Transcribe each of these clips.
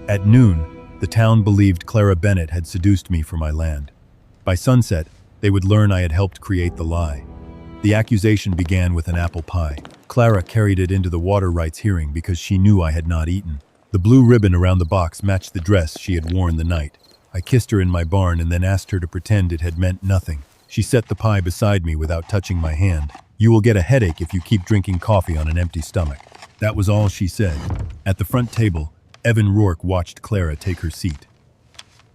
At noon, the town believed Clara Bennett had seduced me for my land. By sunset, they would learn I had helped create the lie. The accusation began with an apple pie. Clara carried it into the water rights hearing because she knew I had not eaten. The blue ribbon around the box matched the dress she had worn the night. I kissed her in my barn and then asked her to pretend it had meant nothing. She set the pie beside me without touching my hand. "You will get a headache if you keep drinking coffee on an empty stomach." That was all she said. At the front table, Evan Rourke watched Clara take her seat.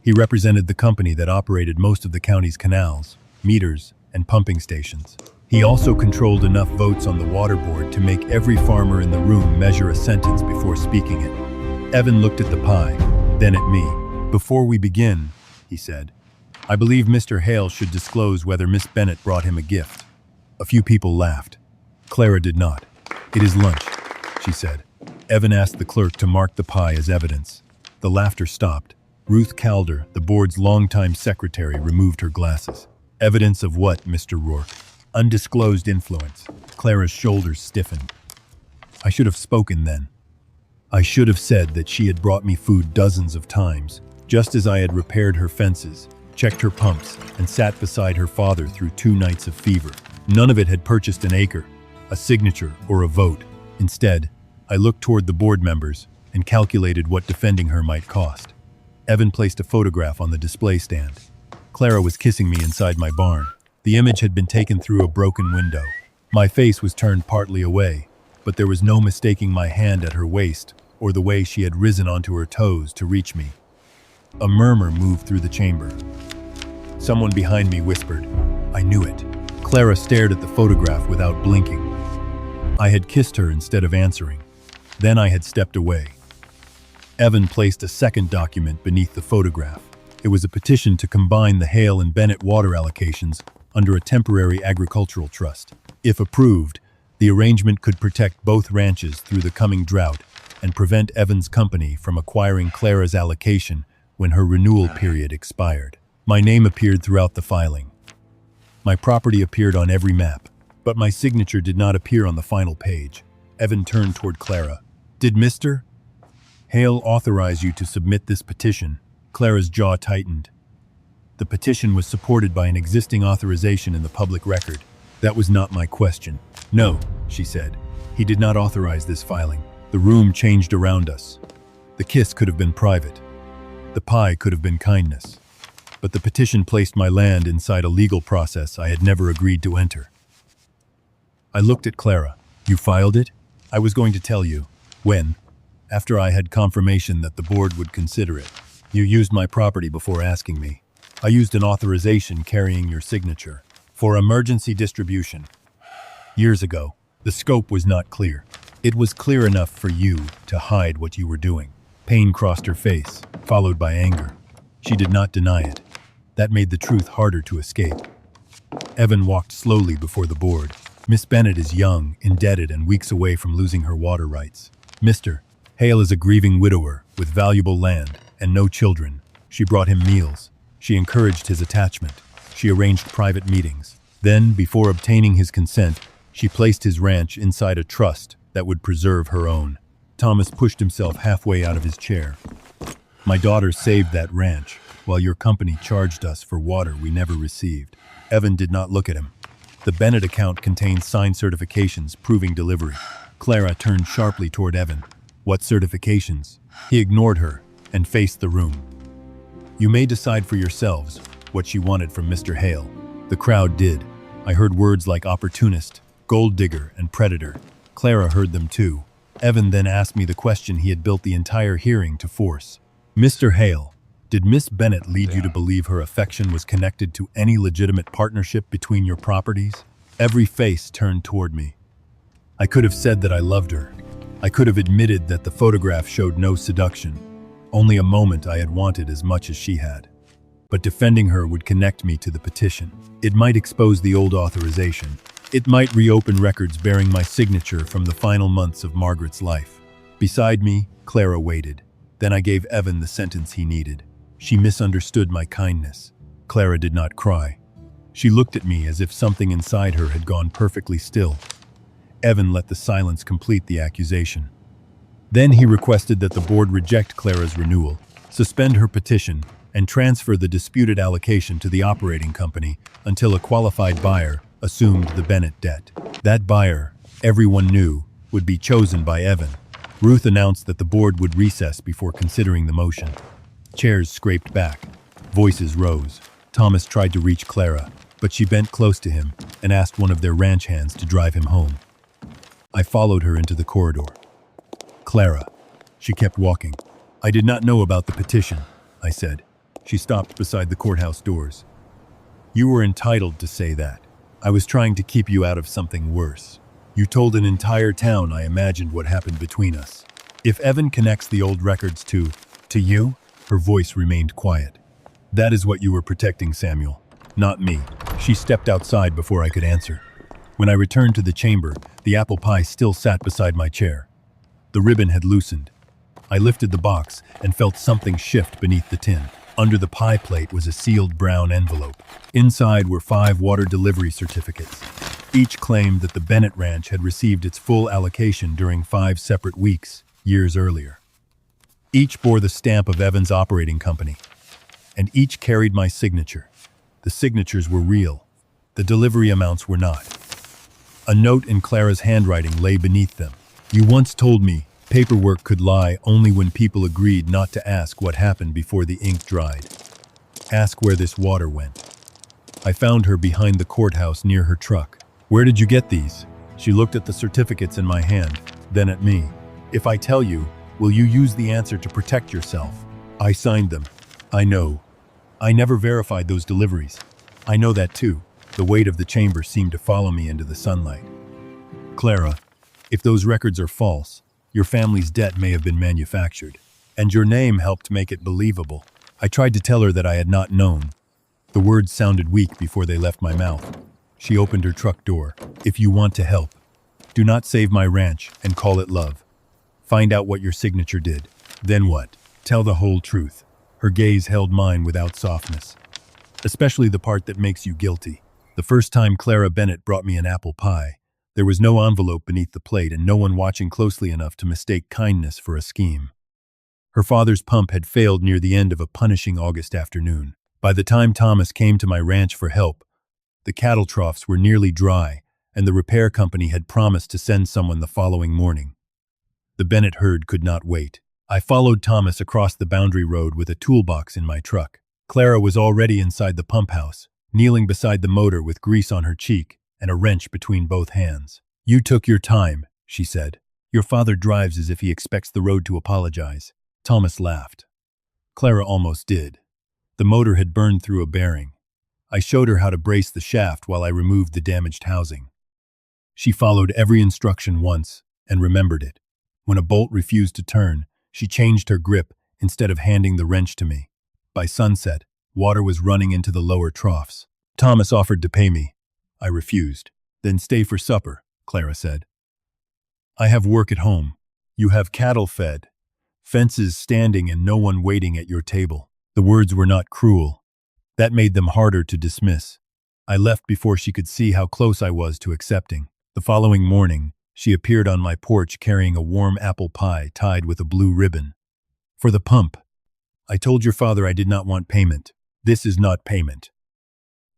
He represented the company that operated most of the county's canals, meters, and pumping stations. He also controlled enough votes on the water board to make every farmer in the room measure a sentence before speaking it. Evan looked at the pie, then at me. "Before we begin," he said, "I believe Mr. Hale should disclose whether Miss Bennett brought him a gift." A few people laughed. Clara did not. "It is lunch," she said. Evan asked the clerk to mark the pie as evidence. The laughter stopped. Ruth Calder, the board's longtime secretary, removed her glasses. "Evidence of what, Mr. Rourke?" "Undisclosed influence." Clara's shoulders stiffened. I should have spoken then. I should have said that she had brought me food dozens of times, just as I had repaired her fences, checked her pumps, and sat beside her father through 2 nights of fever. None of it had purchased an acre, a signature, or a vote. Instead, I looked toward the board members and calculated what defending her might cost. Evan placed a photograph on the display stand. Clara was kissing me inside my barn. The image had been taken through a broken window. My face was turned partly away, but there was no mistaking my hand at her waist or the way she had risen onto her toes to reach me. A murmur moved through the chamber. Someone behind me whispered, "I knew it." Clara stared at the photograph without blinking. I had kissed her instead of answering. Then I had stepped away. Evan placed a second document beneath the photograph. It was a petition to combine the Hale and Bennett water allocations under a temporary agricultural trust. If approved, the arrangement could protect both ranches through the coming drought and prevent Evan's company from acquiring Clara's allocation when her renewal period expired. My name appeared throughout the filing. My property appeared on every map, but my signature did not appear on the final page. Evan turned toward Clara. "Did Mr. Hale authorize you to submit this petition?" Clara's jaw tightened. The petition was supported by an existing authorization in the public record. That was not my question. "No," she said. "He did not authorize this filing." The room changed around us. The kiss could have been private. The pie could have been kindness. But the petition placed my land inside a legal process I had never agreed to enter. I looked at Clara. "You filed it?" "I was going to tell you." "When?" "After I had confirmation that the board would consider it." "You used my property before asking me." "I used an authorization carrying your signature. For emergency distribution. Years ago, the scope was not clear. It was clear enough for you to hide what you were doing." Pain crossed her face, followed by anger. She did not deny it. That made the truth harder to escape. Evan walked slowly before the board. "Miss Bennett is young, indebted, and weeks away from losing her water rights. Mr. Hale is a grieving widower with valuable land and no children. She brought him meals. She encouraged his attachment. She arranged private meetings. Then, before obtaining his consent, she placed his ranch inside a trust that would preserve her own." Thomas pushed himself halfway out of his chair. "My daughter saved that ranch, while your company charged us for water we never received." Evan did not look at him. The Bennett account contained signed certifications proving delivery. Clara turned sharply toward Evan. "What certifications?" He ignored her and faced the room. "You may decide for yourselves what she wanted from Mr. Hale." The crowd did. I heard words like opportunist, gold digger, and predator. Clara heard them too. Evan then asked me the question he had built the entire hearing to force. "Mr. Hale, did Miss Bennett lead you to believe her affection was connected to any legitimate partnership between your properties?" Every face turned toward me. I could have said that I loved her. I could have admitted that the photograph showed no seduction, only a moment I had wanted as much as she had. But defending her would connect me to the petition. It might expose the old authorization. It might reopen records bearing my signature from the final months of Margaret's life. Beside me, Clara waited. Then I gave Evan the sentence he needed. She misunderstood my kindness. Clara did not cry. She looked at me as if something inside her had gone perfectly still. Evan let the silence complete the accusation. Then he requested that the board reject Clara's renewal, suspend her petition, and transfer the disputed allocation to the operating company until a qualified buyer assumed the Bennett debt. That buyer, everyone knew, would be chosen by Evan. Ruth announced that the board would recess before considering the motion. Chairs scraped back. Voices rose. Thomas tried to reach Clara, but she bent close to him and asked one of their ranch hands to drive him home. I followed her into the corridor. Clara. She kept walking. I did not know about the petition, I said. She stopped beside the courthouse doors. You were entitled to say that. I was trying to keep you out of something worse. You told an entire town I imagined what happened between us. If Evan connects the old records to you, her voice remained quiet. That is what you were protecting, Samuel, not me. She stepped outside before I could answer. When I returned to the chamber, the apple pie still sat beside my chair. The ribbon had loosened. I lifted the box and felt something shift beneath the tin. Under the pie plate was a sealed brown envelope. Inside were 5 water delivery certificates. Each claimed that the Bennett Ranch had received its full allocation during 5 separate weeks, years earlier. Each bore the stamp of Evan's operating company, and each carried my signature. The signatures were real. The delivery amounts were not. A note in Clara's handwriting lay beneath them. You once told me paperwork could lie only when people agreed not to ask what happened before the ink dried. Ask where this water went. I found her behind the courthouse near her truck. Where did you get these? She looked at the certificates in my hand, then at me. If I tell you, will you use the answer to protect yourself? I signed them. I know. I never verified those deliveries. I know that too. The weight of the chamber seemed to follow me into the sunlight. Clara, if those records are false, your family's debt may have been manufactured, and your name helped make it believable. I tried to tell her that I had not known. The words sounded weak before they left my mouth. She opened her truck door. If you want to help, do not save my ranch and call it love. Find out what your signature did. Then what? Tell the whole truth. Her gaze held mine without softness. Especially the part that makes you guilty. The first time Clara Bennett brought me an apple pie, there was no envelope beneath the plate and no one watching closely enough to mistake kindness for a scheme. Her father's pump had failed near the end of a punishing August afternoon. By the time Thomas came to my ranch for help, the cattle troughs were nearly dry, and the repair company had promised to send someone the following morning. The Bennett herd could not wait. I followed Thomas across the boundary road with a toolbox in my truck. Clara was already inside the pump house, kneeling beside the motor with grease on her cheek and a wrench between both hands. You took your time, she said. Your father drives as if he expects the road to apologize. Thomas laughed. Clara almost did. The motor had burned through a bearing. I showed her how to brace the shaft while I removed the damaged housing. She followed every instruction once and remembered it. When a bolt refused to turn, she changed her grip instead of handing the wrench to me. By sunset, water was running into the lower troughs. Thomas offered to pay me. I refused. Then stay for supper, Clara said. I have work at home. You have cattle fed, fences standing and no one waiting at your table. The words were not cruel. That made them harder to dismiss. I left before she could see how close I was to accepting. The following morning, she appeared on my porch carrying a warm apple pie tied with a blue ribbon. For the pump. I told your father I did not want payment. This is not payment.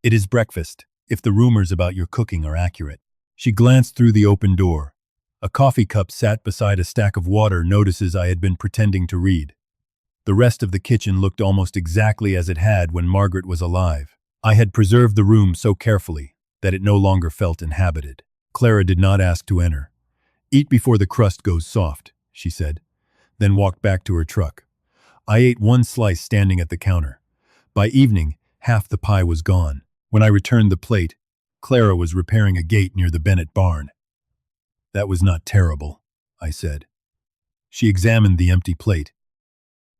It is breakfast, if the rumors about your cooking are accurate. She glanced through the open door. A coffee cup sat beside a stack of water notices I had been pretending to read. The rest of the kitchen looked almost exactly as it had when Margaret was alive. I had preserved the room so carefully that it no longer felt inhabited. Clara did not ask to enter. Eat before the crust goes soft, she said, then walked back to her truck. I ate one slice standing at the counter. By evening, half the pie was gone. When I returned the plate, Clara was repairing a gate near the Bennett barn. That was not terrible, I said. She examined the empty plate.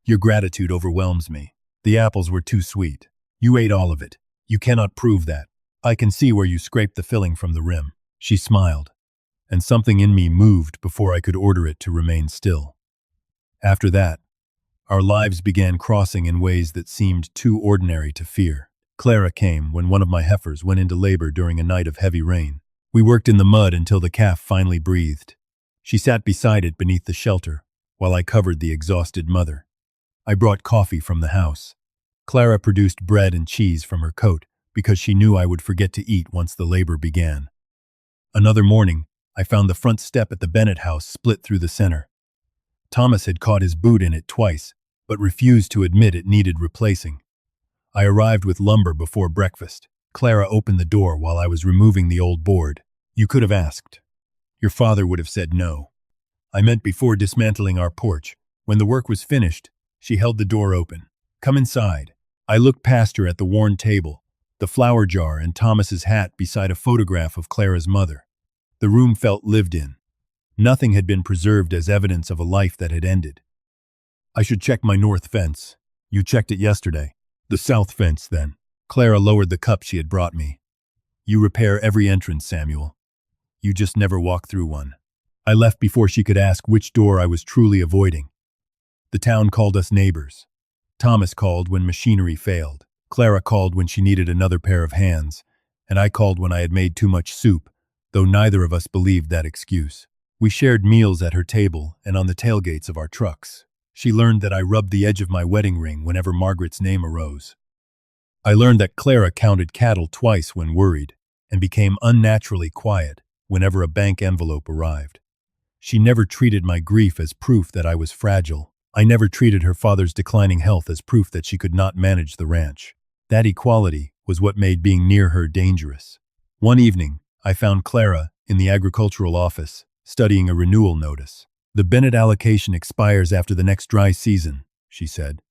Your gratitude overwhelms me. The apples were too sweet. You ate all of it. You cannot prove that. I can see where you scraped the filling from the rim. She smiled, and something in me moved before I could order it to remain still. After that, our lives began crossing in ways that seemed too ordinary to fear. Clara came when one of my heifers went into labor during a night of heavy rain. We worked in the mud until the calf finally breathed. She sat beside it beneath the shelter, while I covered the exhausted mother. I brought coffee from the house. Clara produced bread and cheese from her coat because she knew I would forget to eat once the labor began. Another morning, I found the front step at the Bennett house split through the center. Thomas had caught his boot in it twice, but refused to admit it needed replacing. I arrived with lumber before breakfast. Clara opened the door while I was removing the old board. "You could have asked. Your father would have said no." I meant before dismantling our porch. When the work was finished, she held the door open. "Come inside." I looked past her at the worn table, the flower jar and Thomas's hat beside a photograph of Clara's mother. The room felt lived in. Nothing had been preserved as evidence of a life that had ended. "I should check my north fence. You checked it yesterday." "The south fence, then." Clara lowered the cup she had brought me. "You repair every entrance, Samuel. You just never walk through one." I left before she could ask which door I was truly avoiding. The town called us neighbors. Thomas called when machinery failed. Clara called when she needed another pair of hands, and I called when I had made too much soup, though neither of us believed that excuse. We shared meals at her table and on the tailgates of our trucks. She learned that I rubbed the edge of my wedding ring whenever Margaret's name arose. I learned that Clara counted cattle twice when worried, and became unnaturally quiet whenever a bank envelope arrived. She never treated my grief as proof that I was fragile. I never treated her father's declining health as proof that she could not manage the ranch. That equality was what made being near her dangerous. One evening, I found Clara in the agricultural office, studying a renewal notice. "The Bennett allocation expires after the next dry season," she said.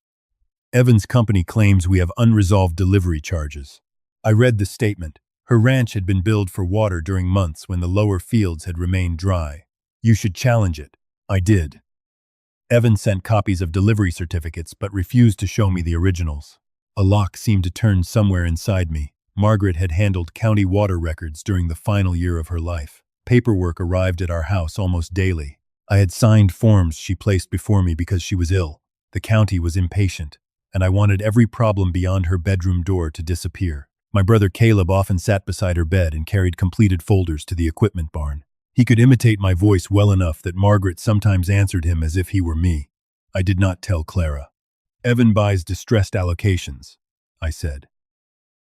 "Evans' company claims we have unresolved delivery charges." I read the statement. Her ranch had been billed for water during months when the lower fields had remained dry. "You should challenge it." I did. Evans sent copies of delivery certificates but refused to show me the originals. A lock seemed to turn somewhere inside me. Margaret had handled county water records during the final year of her life. Paperwork arrived at our house almost daily. I had signed forms she placed before me because she was ill. The county was impatient, and I wanted every problem beyond her bedroom door to disappear. My brother Caleb often sat beside her bed and carried completed folders to the equipment barn. He could imitate my voice well enough that Margaret sometimes answered him as if he were me. I did not tell Clara. "Evan buys distressed allocations," I said.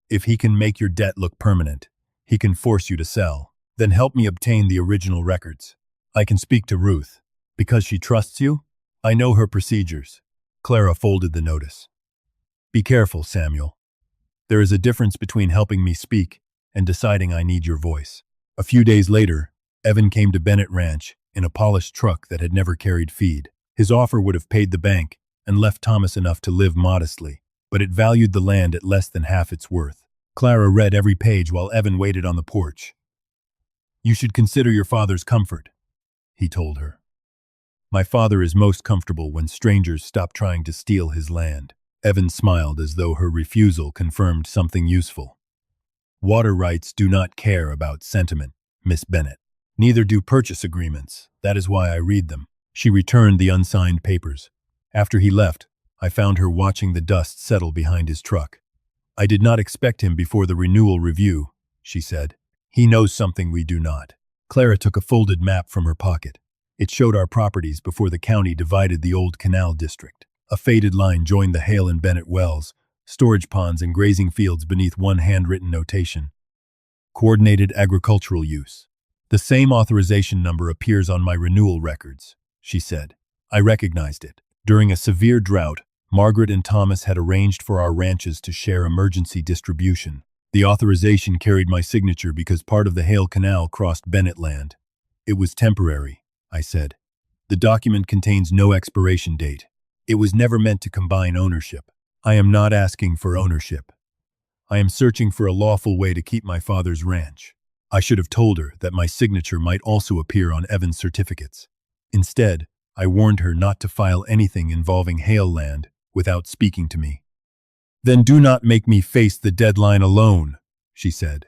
"If he can make your debt look permanent, he can force you to sell. Then help me obtain the original records. I can speak to Ruth." "Because she trusts you?" "I know her procedures." Clara folded the notice. "Be careful, Samuel. There is a difference between helping me speak and deciding I need your voice." A few days later, Evan came to Bennett Ranch in a polished truck that had never carried feed. His offer would have paid the bank and left Thomas enough to live modestly, but it valued the land at less than half its worth. Clara read every page while Evan waited on the porch. "You should consider your father's comfort," he told her. "My father is most comfortable when strangers stop trying to steal his land." Evan smiled as though her refusal confirmed something useful. "Water rights do not care about sentiment, Miss Bennett. Neither do purchase agreements. That is why I read them." She returned the unsigned papers. After he left, I found her watching the dust settle behind his truck. "I did not expect him before the renewal review," she said. "He knows something we do not." Clara took a folded map from her pocket. It showed our properties before the county divided the old canal district. A faded line joined the Hale and Bennett wells, storage ponds and grazing fields beneath one handwritten notation. "Coordinated agricultural use. The same authorization number appears on my renewal records," she said. I recognized it. During a severe drought, Margaret and Thomas had arranged for our ranches to share emergency distribution. The authorization carried my signature because part of the Hale Canal crossed Bennett land. "It was temporary," I said. "The document contains no expiration date. It was never meant to combine ownership. I am not asking for ownership. I am searching for a lawful way to keep my father's ranch." I should have told her that my signature might also appear on Evan's certificates. Instead, I warned her not to file anything involving Hale land without speaking to me. "Then do not make me face the deadline alone," she said.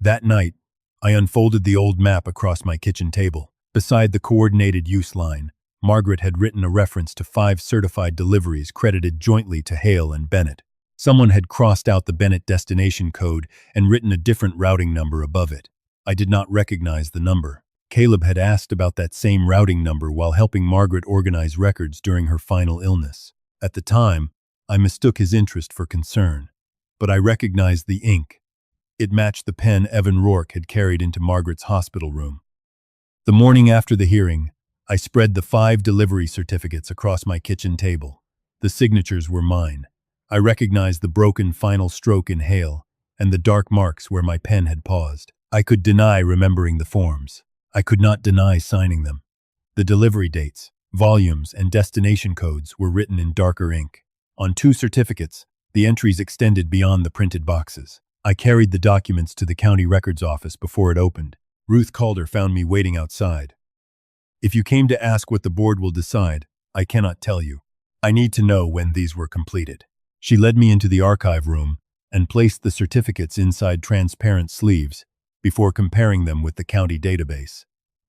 That night, I unfolded the old map across my kitchen table. Beside the coordinated use line, Margaret had written a reference to 5 certified deliveries credited jointly to Hale and Bennett. Someone had crossed out the Bennett destination code and written a different routing number above it. I did not recognize the number. Caleb had asked about that same routing number while helping Margaret organize records during her final illness. At the time, I mistook his interest for concern, but I recognized the ink. It matched the pen Evan Rourke had carried into Margaret's hospital room. The morning after the hearing, I spread the 5 delivery certificates across my kitchen table. The signatures were mine. I recognized the broken final stroke in Hale and the dark marks where my pen had paused. I could deny remembering the forms. I could not deny signing them. The delivery dates, volumes, and destination codes were written in darker ink. On 2 certificates, the entries extended beyond the printed boxes. I carried the documents to the county records office before it opened. Ruth Calder found me waiting outside. If you came to ask what the board will decide, I cannot tell you. I need to know when these were completed. She led me into the archive room and placed the certificates inside transparent sleeves before comparing them with the county database.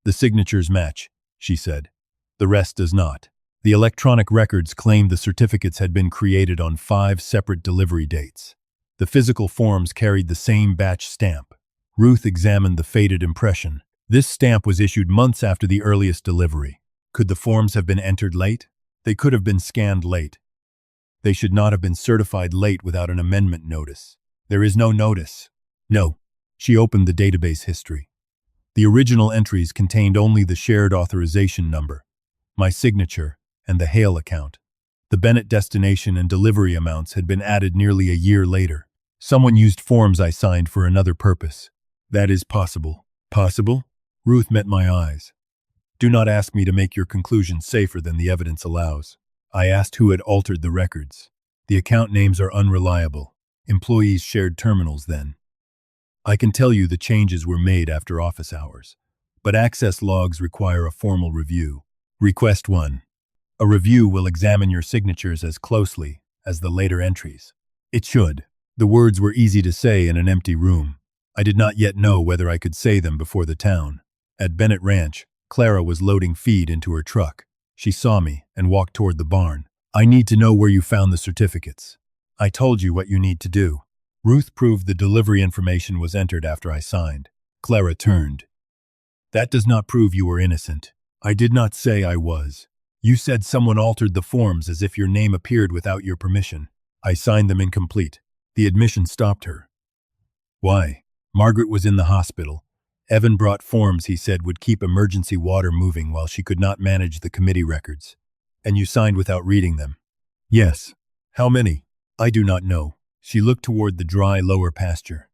The signatures match, she said. The rest does not. The electronic records claimed the certificates had been created on 5 separate delivery dates. The physical forms carried the same batch stamp. Ruth examined the faded impression. This stamp was issued months after the earliest delivery. Could the forms have been entered late? They could have been scanned late. They should not have been certified late without an amendment notice. There is no notice. No. She opened the database history. The original entries contained only the shared authorization number, my signature, and the Hale account. The Bennett destination and delivery amounts had been added nearly a year later. Someone used forms I signed for another purpose. That is possible. Possible? Ruth met my eyes. Do not ask me to make your conclusions safer than the evidence allows. I asked who had altered the records. The account names are unreliable. Employees shared terminals then. I can tell you the changes were made after office hours, but access logs require a formal review. Request 1. A review will examine your signatures as closely as the later entries. It should. The words were easy to say in an empty room. I did not yet know whether I could say them before the town. At Bennett Ranch, Clara was loading feed into her truck. She saw me and walked toward the barn. I need to know where you found the certificates. I told you what you need to do. Ruth proved the delivery information was entered after I signed. Clara turned. That does not prove you were innocent. I did not say I was. You said someone altered the forms as if your name appeared without your permission. I signed them incomplete. The admission stopped her. Why? Margaret was in the hospital. Evan brought forms he said would keep emergency water moving while she could not manage the committee records. And you signed without reading them? Yes. How many? I do not know. She looked toward the dry lower pasture.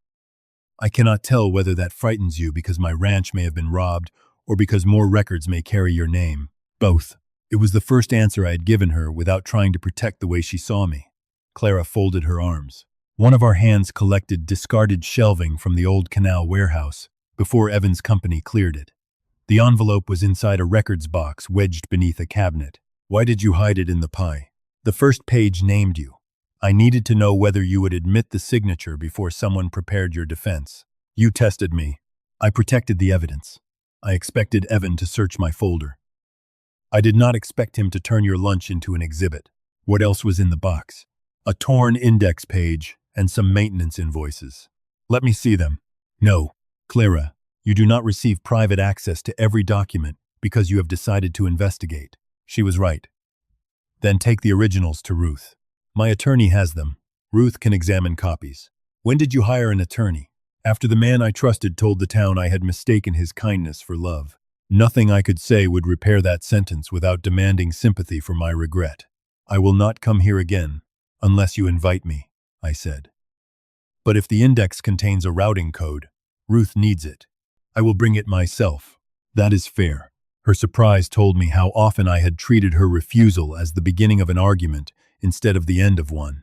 I cannot tell whether that frightens you because my ranch may have been robbed or because more records may carry your name. Both. It was the first answer I had given her without trying to protect the way she saw me. Clara folded her arms. One of our hands collected discarded shelving from the old canal warehouse before Evan's company cleared it. The envelope was inside a records box wedged beneath a cabinet. Why did you hide it in the pie? The first page named you. I needed to know whether you would admit the signature before someone prepared your defense. You tested me. I protected the evidence. I expected Evan to search my folder. I did not expect him to turn your lunch into an exhibit. What else was in the box? A torn index page and some maintenance invoices. Let me see them. No. Clara, you do not receive private access to every document because you have decided to investigate. She was right. Then take the originals to Ruth. My attorney has them. Ruth can examine copies. When did you hire an attorney? After the man I trusted told the town I had mistaken his kindness for love. Nothing I could say would repair that sentence without demanding sympathy for my regret. I will not come here again, unless you invite me, I said. But if the index contains a routing code, Ruth needs it. I will bring it myself. That is fair. Her surprise told me how often I had treated her refusal as the beginning of an argument instead of the end of one.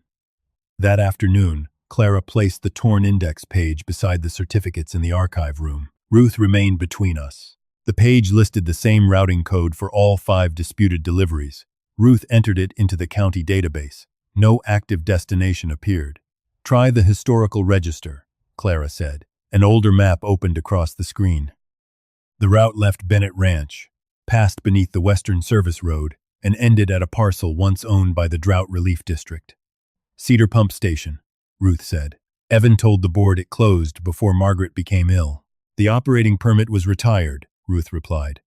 That afternoon, Clara placed the torn index page beside the certificates in the archive room. Ruth remained between us. The page listed the same routing code for all 5 disputed deliveries. Ruth entered it into the county database. No active destination appeared. Try the historical register, Clara said. An older map opened across the screen. The route left Bennett Ranch, passed beneath the Western Service Road, and ended at a parcel once owned by the Drought Relief District. Cedar Pump Station, Ruth said. Evan told the board it closed before Margaret became ill. The operating permit was retired, Ruth replied.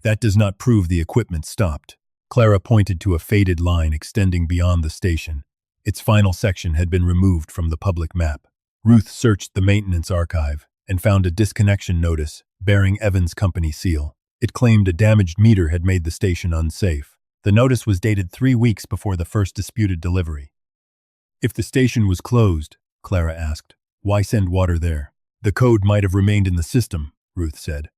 That does not prove the equipment stopped. Clara pointed to a faded line extending beyond the station. Its final section had been removed from the public map. Ruth searched the maintenance archive and found a disconnection notice bearing Evans' company seal. It claimed a damaged meter had made the station unsafe. The notice was dated 3 weeks before the first disputed delivery. If the station was closed, Clara asked, why send water there? The code might have remained in the system, Ruth said.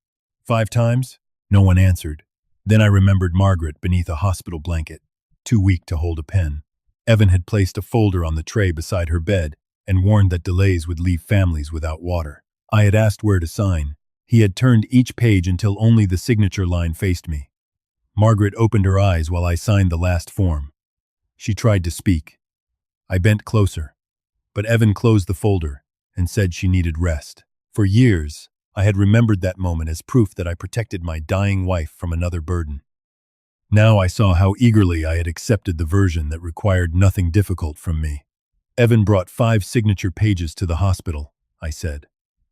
5 times? No one answered. Then I remembered Margaret beneath a hospital blanket, too weak to hold a pen. Evan had placed a folder on the tray beside her bed and warned that delays would leave families without water. I had asked where to sign. He had turned each page until only the signature line faced me. Margaret opened her eyes while I signed the last form. She tried to speak. I bent closer, but Evan closed the folder and said she needed rest. For years, I had remembered that moment as proof that I protected my dying wife from another burden. Now I saw how eagerly I had accepted the version that required nothing difficult from me. Evan brought 5 signature pages to the hospital, I said.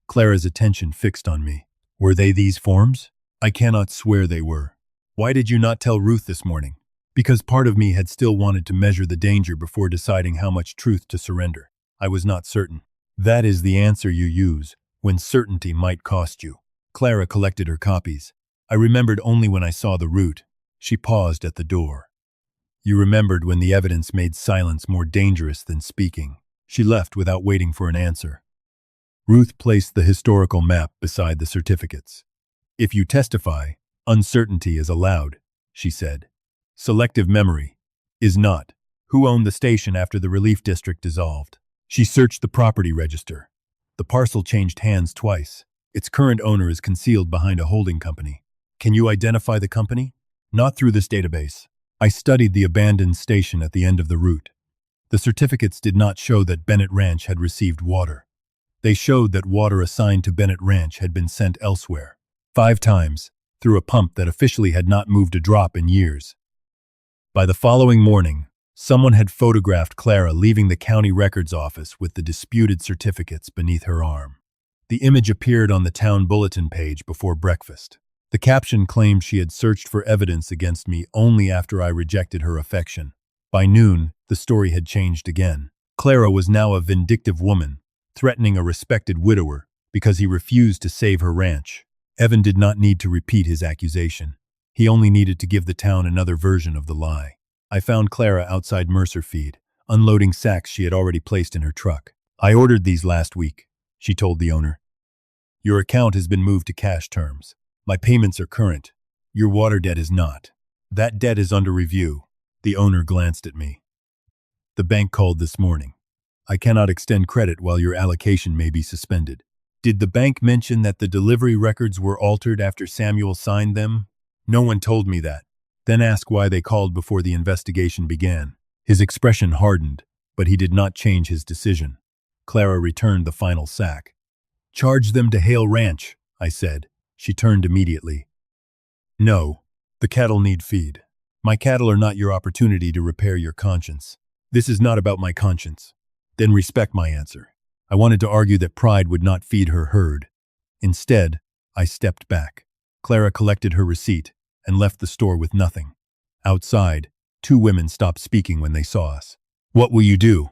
Clara's attention fixed on me. Were they these forms? I cannot swear they were. Why did you not tell Ruth this morning? Because part of me had still wanted to measure the danger before deciding how much truth to surrender. I was not certain. That is the answer you use, when certainty might cost you. Clara collected her copies. I remembered only when I saw the route. She paused at the door. You remembered when the evidence made silence more dangerous than speaking. She left without waiting for an answer. Ruth placed the historical map beside the certificates. If you testify, uncertainty is allowed, she said. Selective memory is not. Who owned the station after the relief district dissolved? She searched the property register. The parcel changed hands twice. Its current owner is concealed behind a holding company. Can you identify the company? Not through this database. I studied the abandoned station at the end of the route. The certificates did not show that Bennett Ranch had received water. They showed that water assigned to Bennett Ranch had been sent elsewhere, 5 times, through a pump that officially had not moved a drop in years. By the following morning, someone had photographed Clara leaving the county records office with the disputed certificates beneath her arm. The image appeared on the town bulletin page before breakfast. The caption claimed she had searched for evidence against me only after I rejected her affection. By noon, the story had changed again. Clara was now a vindictive woman, threatening a respected widower because he refused to save her ranch. Evan did not need to repeat his accusation. He only needed to give the town another version of the lie. I found Clara outside Mercer Feed, unloading sacks she had already placed in her truck. I ordered these last week, she told the owner. Your account has been moved to cash terms. My payments are current. Your water debt is not. That debt is under review. The owner glanced at me. The bank called this morning. I cannot extend credit while your allocation may be suspended. Did the bank mention that the delivery records were altered after Samuel signed them? No one told me that. Then ask why they called before the investigation began. His expression hardened, but he did not change his decision. Clara returned the final sack. Charge them to Hale Ranch, I said. She turned immediately. No, the cattle need feed. My cattle are not your opportunity to repair your conscience. This is not about my conscience. Then respect my answer. I wanted to argue that pride would not feed her herd. Instead, I stepped back. Clara collected her receipt and left the store with nothing. Outside, 2 women stopped speaking when they saw us. What will you do?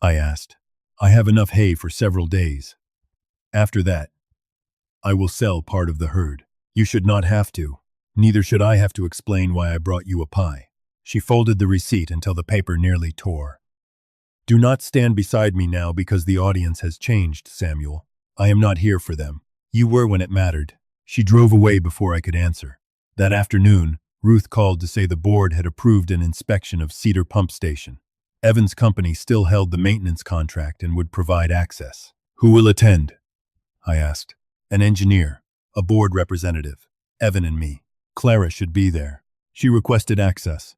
I asked. I have enough hay for several days. After that, I will sell part of the herd. You should not have to. Neither should I have to explain why I brought you a pie. She folded the receipt until the paper nearly tore. Do not stand beside me now because the audience has changed, Samuel. I am not here for them. You were when it mattered. She drove away before I could answer. That afternoon, Ruth called to say the board had approved an inspection of Cedar Pump Station. Evans' company still held the maintenance contract and would provide access. Who will attend? I asked. An engineer, a board representative, Evan and me. Clara should be there. She requested access.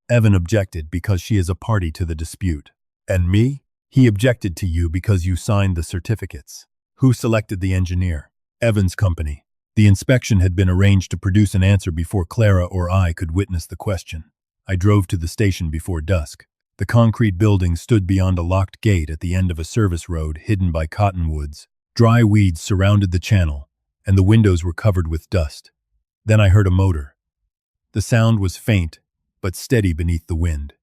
Evan objected because she is a party to the dispute. And me? He objected to you because you signed the certificates. Who selected the engineer? Evan's company. The inspection had been arranged to produce an answer before Clara or I could witness the question. I drove to the station before dusk. The concrete building stood beyond a locked gate at the end of a service road hidden by cottonwoods. Dry weeds surrounded the channel, and the windows were covered with dust. Then I heard a motor. The sound was faint, but steady beneath the wind.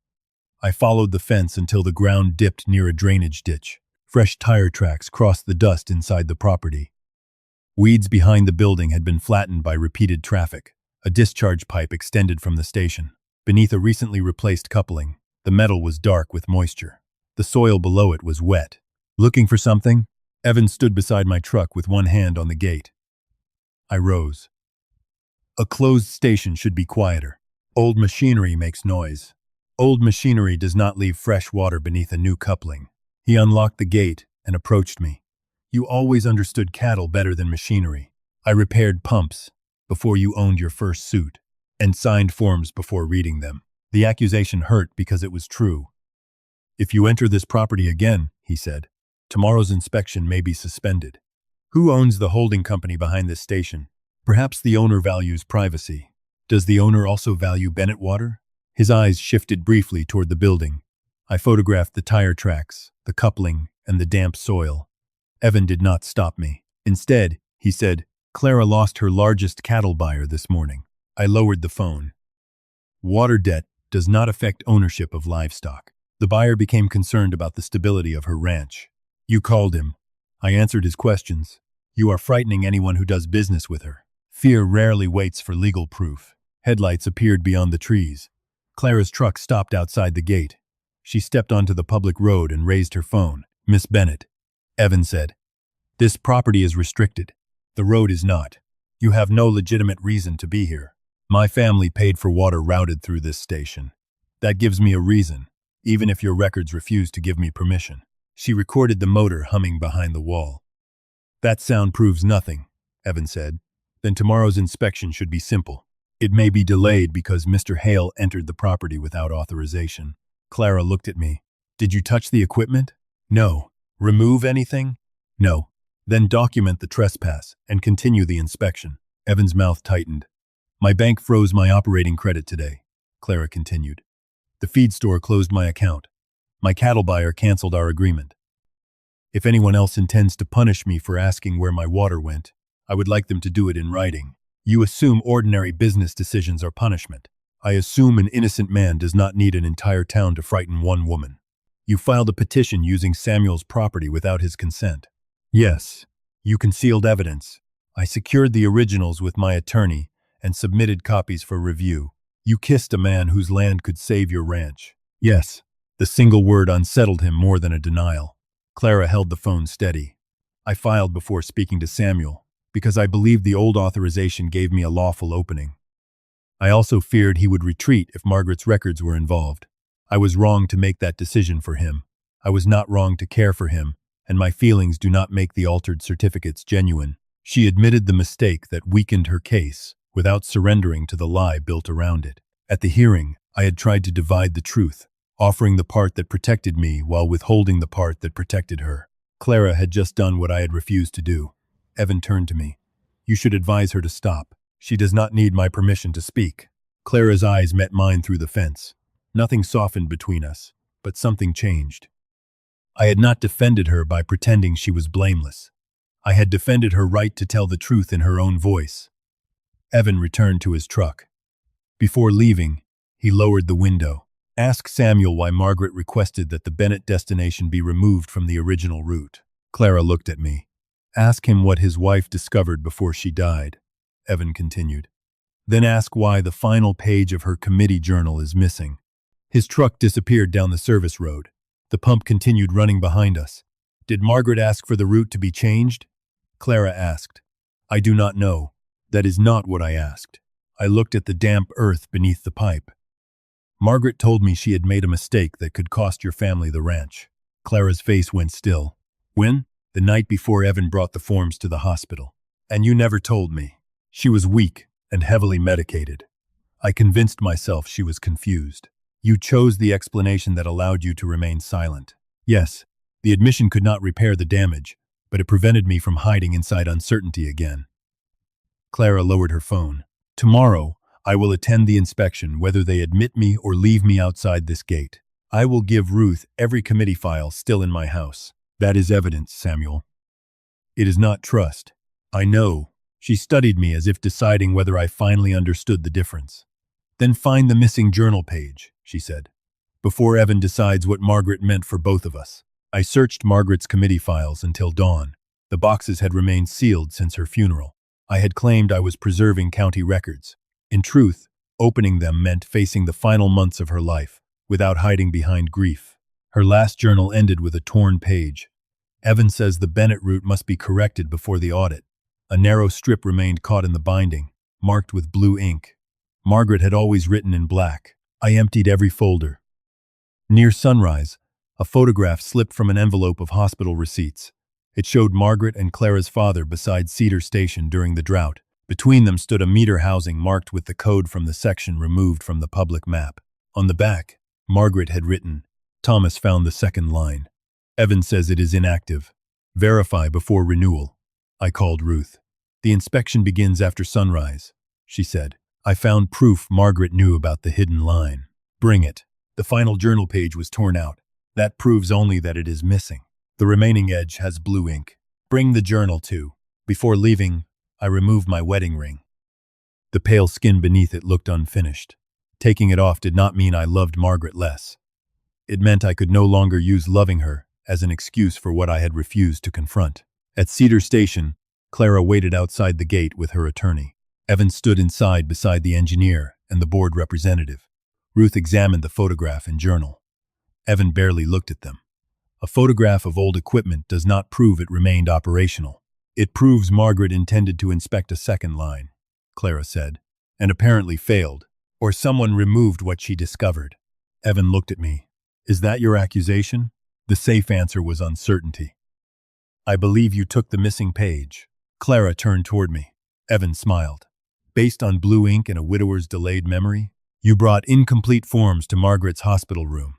I followed the fence until the ground dipped near a drainage ditch. Fresh tire tracks crossed the dust inside the property. Weeds behind the building had been flattened by repeated traffic. A discharge pipe extended from the station. Beneath a recently replaced coupling, the metal was dark with moisture. The soil below it was wet. Looking for something? Evan stood beside my truck with one hand on the gate. I rose. A closed station should be quieter. Old machinery makes noise. Old machinery does not leave fresh water beneath a new coupling. He unlocked the gate and approached me. You always understood cattle better than machinery. I repaired pumps before you owned your first suit, and signed forms before reading them. The accusation hurt because it was true. If you enter this property again, he said, tomorrow's inspection may be suspended. Who owns the holding company behind this station? Perhaps the owner values privacy. Does the owner also value Bennett water? His eyes shifted briefly toward the building. I photographed the tire tracks, the coupling, and the damp soil. Evan did not stop me. Instead, he said, Clara lost her largest cattle buyer this morning. I lowered the phone. Water debt does not affect ownership of livestock. The buyer became concerned about the stability of her ranch. You called him. I answered his questions. You are frightening anyone who does business with her. Fear rarely waits for legal proof. Headlights appeared beyond the trees. Clara's truck stopped outside the gate. She stepped onto the public road and raised her phone. Miss Bennett, Evan said, this property is restricted. The road is not. You have no legitimate reason to be here. My family paid for water routed through this station. That gives me a reason, even if your records refuse to give me permission. She recorded the motor humming behind the wall. That sound proves nothing, Evan said. Then tomorrow's inspection should be simple. It may be delayed because Mr. Hale entered the property without authorization. Clara looked at me. Did you touch the equipment? No. Remove anything? No. Then document the trespass and continue the inspection. Evan's mouth tightened. My bank froze my operating credit today, Clara continued. The feed store closed my account. My cattle buyer canceled our agreement. If anyone else intends to punish me for asking where my water went, I would like them to do it in writing. You assume ordinary business decisions are punishment. I assume an innocent man does not need an entire town to frighten one woman. You filed a petition using Samuel's property without his consent. Yes, you concealed evidence. I secured the originals with my attorney and submitted copies for review. You kissed a man whose land could save your ranch. Yes, the single word unsettled him more than a denial. Clara held the phone steady. I filed before speaking to Samuel because I believed the old authorization gave me a lawful opening. I also feared he would retreat if Margaret's records were involved. I was wrong to make that decision for him. I was not wrong to care for him, and my feelings do not make the altered certificates genuine. She admitted the mistake that weakened her case without surrendering to the lie built around it. At the hearing, I had tried to divide the truth, offering the part that protected me while withholding the part that protected her. Clara had just done what I had refused to do. Evan turned to me. You should advise her to stop. She does not need my permission to speak. Clara's eyes met mine through the fence. Nothing softened between us, but something changed. I had not defended her by pretending she was blameless. I had defended her right to tell the truth in her own voice. Evan returned to his truck. Before leaving, he lowered the window. Ask Samuel why Margaret requested that the Bennett destination be removed from the original route. Clara looked at me. Ask him what his wife discovered before she died, Evan continued. Then ask why the final page of her committee journal is missing. His truck disappeared down the service road. The pump continued running behind us. Did Margaret ask for the route to be changed? Clara asked. I do not know. That is not what I asked. I looked at the damp earth beneath the pipe. Margaret told me she had made a mistake that could cost your family the ranch. Clara's face went still. When? The night before Evan brought the forms to the hospital. And you never told me. She was weak and heavily medicated. I convinced myself she was confused. You chose the explanation that allowed you to remain silent. Yes, the admission could not repair the damage, but it prevented me from hiding inside uncertainty again. Clara lowered her phone. Tomorrow, I will attend the inspection whether they admit me or leave me outside this gate. I will give Ruth every committee file still in my house. That is evidence, Samuel. It is not trust. I know She studied me as if deciding whether I finally understood the difference. Then find the missing journal page, she said, before Evan decides what Margaret meant for both of us. I searched Margaret's committee files until dawn. The boxes had remained sealed since her funeral. I had claimed I was preserving county records. In truth, opening them meant facing the final months of her life, without hiding behind grief. Her last journal ended with a torn page. Evan says the Bennett route must be corrected before the audit. A narrow strip remained caught in the binding, marked with blue ink. Margaret had always written in black. I emptied every folder. Near sunrise, a photograph slipped from an envelope of hospital receipts. It showed Margaret and Clara's father beside Cedar Station during the drought. Between them stood a meter housing marked with the code from the section removed from the public map. On the back, Margaret had written, "Thomas found the second line. Evan says it is inactive. Verify before renewal." I called Ruth. "The inspection begins after sunrise," she said. "I found proof Margaret knew about the hidden line." "Bring it." The final journal page was torn out. "That proves only that it is missing. The remaining edge has blue ink." "Bring the journal too." Before leaving, I removed my wedding ring. The pale skin beneath it looked unfinished. Taking it off did not mean I loved Margaret less. It meant I could no longer use loving her as an excuse for what I had refused to confront. At Cedar Station, Clara waited outside the gate with her attorney. Evan stood inside beside the engineer and the board representative. Ruth examined the photograph and journal. Evan barely looked at them. A photograph of old equipment does not prove it remained operational. "It proves Margaret intended to inspect a second line," Clara said, "and apparently failed, or someone removed what she discovered." Evan looked at me. "Is that your accusation?" The safe answer was uncertainty. "I believe you took the missing page." Clara turned toward me. Evan smiled. "Based on blue ink and a widower's delayed memory, you brought incomplete forms to Margaret's hospital room.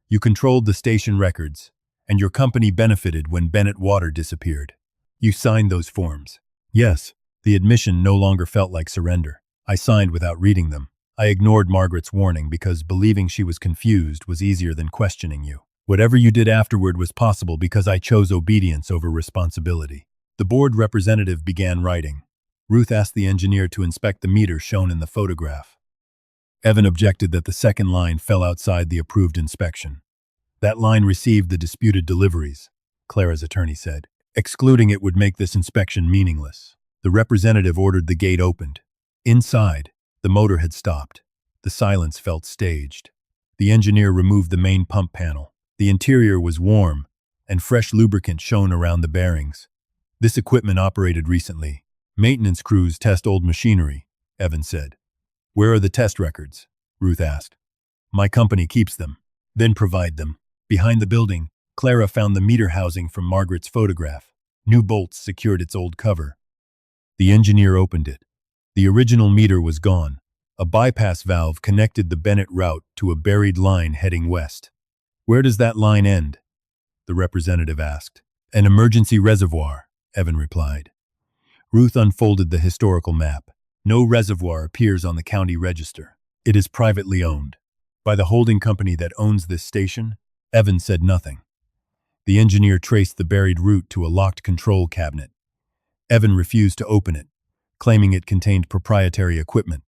You controlled the station records, and your company benefited when Bennett water disappeared. You signed those forms." "Yes." The admission no longer felt like surrender. I signed without reading them. I ignored Margaret's warning because believing she was confused was easier than questioning you. Whatever you did afterward was possible because I chose obedience over responsibility. The board representative began writing. Ruth asked the engineer to inspect the meter shown in the photograph. Evan objected that the second line fell outside the approved inspection. "That line received the disputed deliveries," Clara's attorney said. "Excluding it would make this inspection meaningless." The representative ordered the gate opened. Inside, the motor had stopped. The silence felt staged. The engineer removed the main pump panel. The interior was warm, and fresh lubricant shone around the bearings. "This equipment operated recently. Maintenance crews test old machinery," Evan said. "Where are the test records?" Ruth asked. "My company keeps them." "Then provide them." Behind the building, Clara found the meter housing from Margaret's photograph. New bolts secured its old cover. The engineer opened it. The original meter was gone. A bypass valve connected the Bennett route to a buried line heading west. "Where does that line end?" the representative asked. "An emergency reservoir," Evan replied. Ruth unfolded the historical map. No reservoir appears on the county register. It is privately owned. "By the holding company that owns this station?" Evan said nothing. The engineer traced the buried route to a locked control cabinet. Evan refused to open it, claiming it contained proprietary equipment.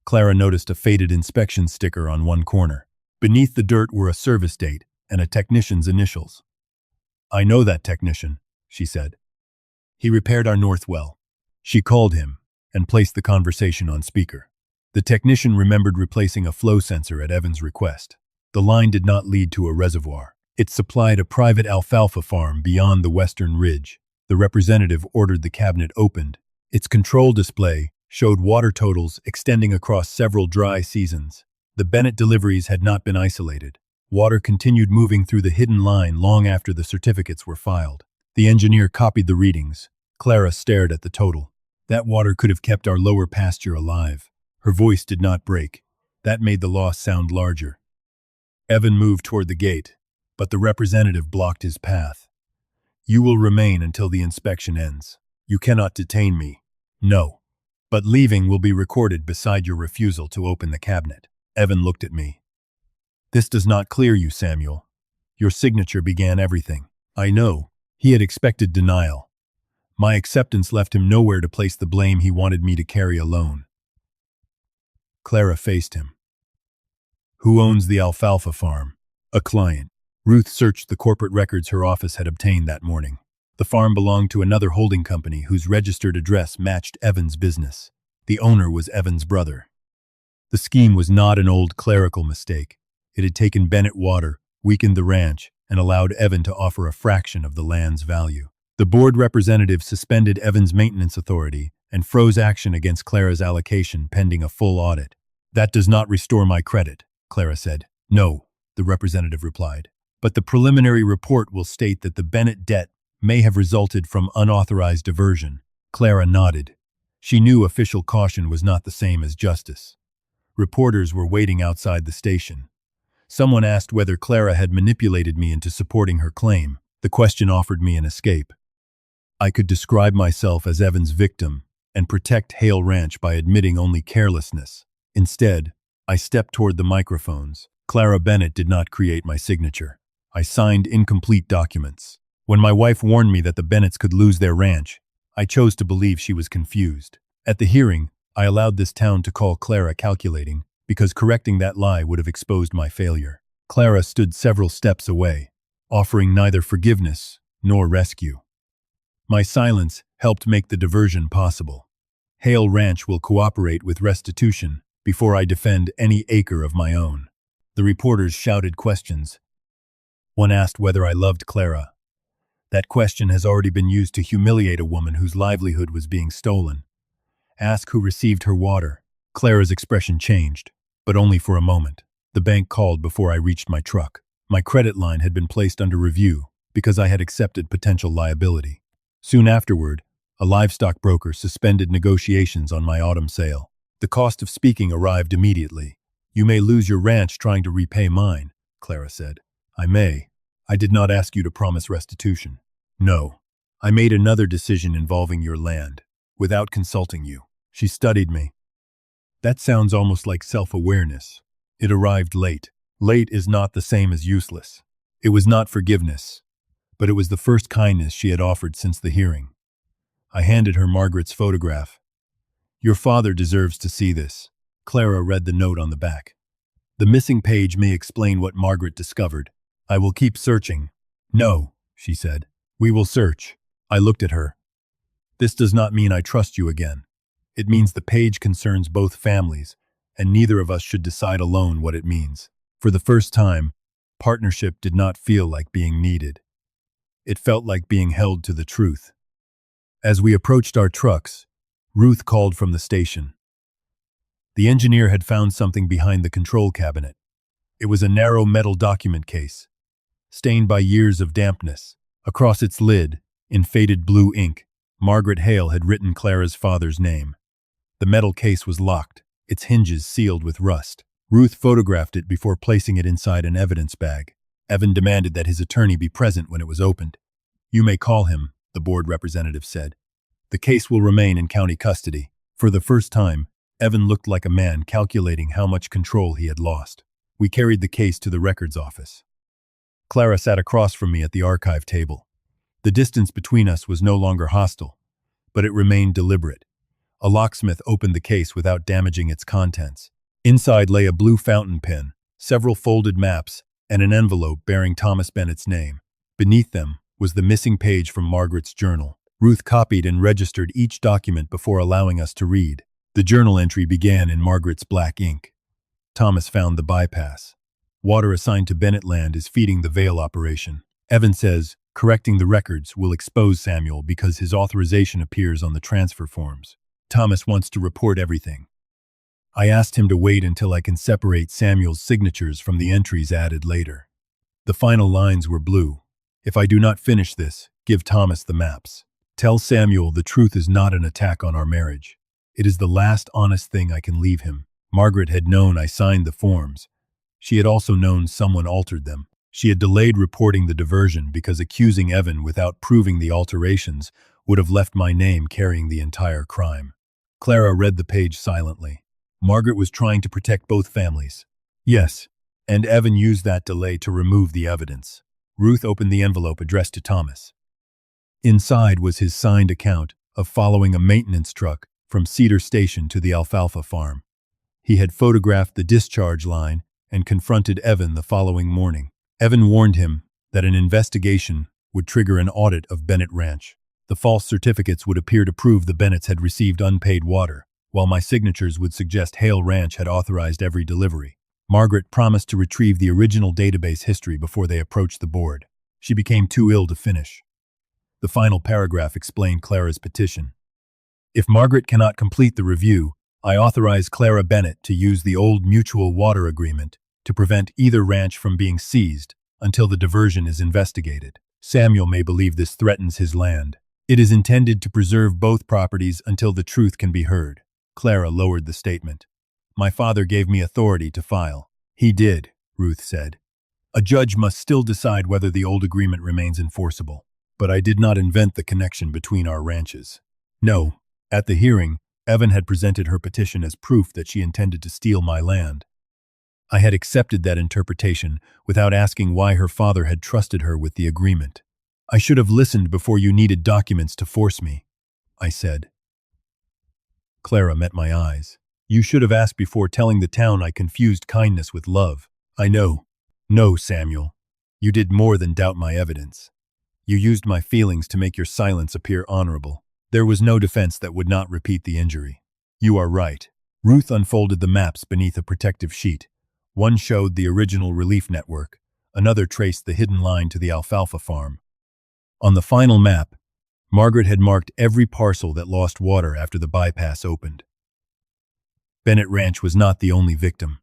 Clara noticed a faded inspection sticker on one corner. Beneath the dirt were a service date and a technician's initials. "I know that technician," she said. "He repaired our north well." She called him and placed the conversation on speaker. The technician remembered replacing a flow sensor at Evan's request. The line did not lead to a reservoir. It supplied a private alfalfa farm beyond the western ridge. The representative ordered the cabinet opened. Its control display showed water totals extending across several dry seasons. The Bennett deliveries had not been isolated. Water continued moving through the hidden line long after the certificates were filed. The engineer copied the readings. Clara stared at the total. "That water could have kept our lower pasture alive." Her voice did not break. That made the loss sound larger. Evan moved toward the gate, but the representative blocked his path. "You will remain until the inspection ends. You cannot detain me." "No. But leaving will be recorded beside your refusal to open the cabinet." Evan looked at me. "This does not clear you, Samuel. Your signature began everything." "I know." He had expected denial. My acceptance left him nowhere to place the blame he wanted me to carry alone. Clara faced him. Who owns the alfalfa farm? A client. Ruth searched the corporate records her office had obtained that morning. The farm belonged to another holding company whose registered address matched Evan's business. The owner was Evan's brother. The scheme was not an old clerical mistake. It had taken Bennett water, weakened the ranch, and allowed Evan to offer a fraction of the land's value. The board representative suspended Evan's maintenance authority and froze action against Clara's allocation pending a full audit. That does not restore my credit, Clara said. No, the representative replied. But the preliminary report will state that the Bennett debt may have resulted from unauthorized diversion. Clara nodded. She knew official caution was not the same as justice. Reporters were waiting outside the station. Someone asked whether Clara had manipulated me into supporting her claim. The question offered me an escape. I could describe myself as Evan's victim and protect Hale Ranch by admitting only carelessness. Instead, I stepped toward the microphones. Clara Bennett did not create my signature. I signed incomplete documents. When my wife warned me that the Bennetts could lose their ranch, I chose to believe she was confused. At the hearing, I allowed this town to call Clara calculating, because correcting that lie would have exposed my failure. Clara stood several steps away, offering neither forgiveness nor rescue. My silence helped make the diversion possible. Hale Ranch will cooperate with restitution before I defend any acre of my own. The reporters shouted questions. One asked whether I loved Clara. That question has already been used to humiliate a woman whose livelihood was being stolen. Ask who received her water. Clara's expression changed, but only for a moment. The bank called before I reached my truck. My credit line had been placed under review because I had accepted potential liability. Soon afterward, a livestock broker suspended negotiations on my autumn sale. The cost of speaking arrived immediately. You may lose your ranch trying to repay mine, Clara said. I may. I did not ask you to promise restitution. No. I made another decision involving your land, without consulting you. She studied me. That sounds almost like self-awareness. It arrived late. Late is not the same as useless. It was not forgiveness, but it was the first kindness she had offered since the hearing. I handed her Margaret's photograph. Your father deserves to see this. Clara read the note on the back. The missing page may explain what Margaret discovered. I will keep searching. No, she said. We will search. I looked at her. This does not mean I trust you again. It means the page concerns both families, and neither of us should decide alone what it means. For the first time, partnership did not feel like being needed. It felt like being held to the truth. As we approached our trucks, Ruth called from the station. The engineer had found something behind the control cabinet. It was a narrow metal document case, stained by years of dampness. Across its lid, in faded blue ink, Margaret Hale had written Clara's father's name. The metal case was locked, its hinges sealed with rust. Ruth photographed it before placing it inside an evidence bag. Evan demanded that his attorney be present when it was opened. You may call him, the board representative said. The case will remain in county custody. For the first time, Evan looked like a man calculating how much control he had lost. We carried the case to the records office. Clara sat across from me at the archive table. The distance between us was no longer hostile, but it remained deliberate. A locksmith opened the case without damaging its contents. Inside lay a blue fountain pen, several folded maps, and an envelope bearing Thomas Bennett's name. Beneath them was the missing page from Margaret's journal. Ruth copied and registered each document before allowing us to read. The journal entry began in Margaret's black ink. Thomas found the bypass. Water assigned to Bennett land is feeding the Vale operation. Evan says, correcting the records will expose Samuel because his authorization appears on the transfer forms. Thomas wants to report everything. I asked him to wait until I can separate Samuel's signatures from the entries added later. The final lines were blue. If I do not finish this, give Thomas the maps. Tell Samuel the truth is not an attack on our marriage. It is the last honest thing I can leave him. Margaret had known I signed the forms. She had also known someone altered them. She had delayed reporting the diversion because accusing Evan without proving the alterations would have left my name carrying the entire crime. Clara read the page silently. Margaret was trying to protect both families. Yes, and Evan used that delay to remove the evidence. Ruth opened the envelope addressed to Thomas. Inside was his signed account of following a maintenance truck from Cedar Station to the alfalfa farm. He had photographed the discharge line and confronted Evan the following morning. Evan warned him that an investigation would trigger an audit of Bennett Ranch. The false certificates would appear to prove the Bennetts had received unpaid water, while my signatures would suggest Hale Ranch had authorized every delivery. Margaret promised to retrieve the original database history before they approached the board. She became too ill to finish. The final paragraph explained Clara's petition. If Margaret cannot complete the review, I authorize Clara Bennett to use the old mutual water agreement to prevent either ranch from being seized until the diversion is investigated. Samuel may believe this threatens his land. It is intended to preserve both properties until the truth can be heard. Clara lowered the statement. My father gave me authority to file. He did, Ruth said. A judge must still decide whether the old agreement remains enforceable. But I did not invent the connection between our ranches. No, at the hearing, Evan had presented her petition as proof that she intended to steal my land. I had accepted that interpretation without asking why her father had trusted her with the agreement. I should have listened before you needed documents to force me, I said. Clara met my eyes. You should have asked before telling the town I confused kindness with love. I know. No, Samuel. You did more than doubt my evidence. You used my feelings to make your silence appear honorable. There was no defense that would not repeat the injury. You are right. Ruth unfolded the maps beneath a protective sheet. One showed the original relief network. Another traced the hidden line to the alfalfa farm. On the final map, Margaret had marked every parcel that lost water after the bypass opened. Bennett Ranch was not the only victim.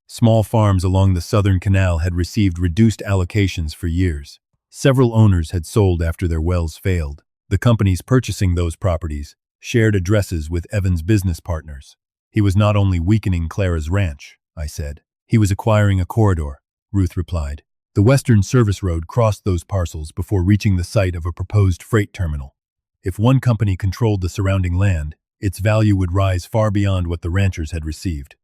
Small farms along the southern canal had received reduced allocations for years. Several owners had sold after their wells failed. The companies purchasing those properties shared addresses with Evan's business partners. He was not only weakening Clara's ranch, I said. He was acquiring a corridor, Ruth replied. The Western Service Road crossed those parcels before reaching the site of a proposed freight terminal. If one company controlled the surrounding land, its value would rise far beyond what the ranchers had received.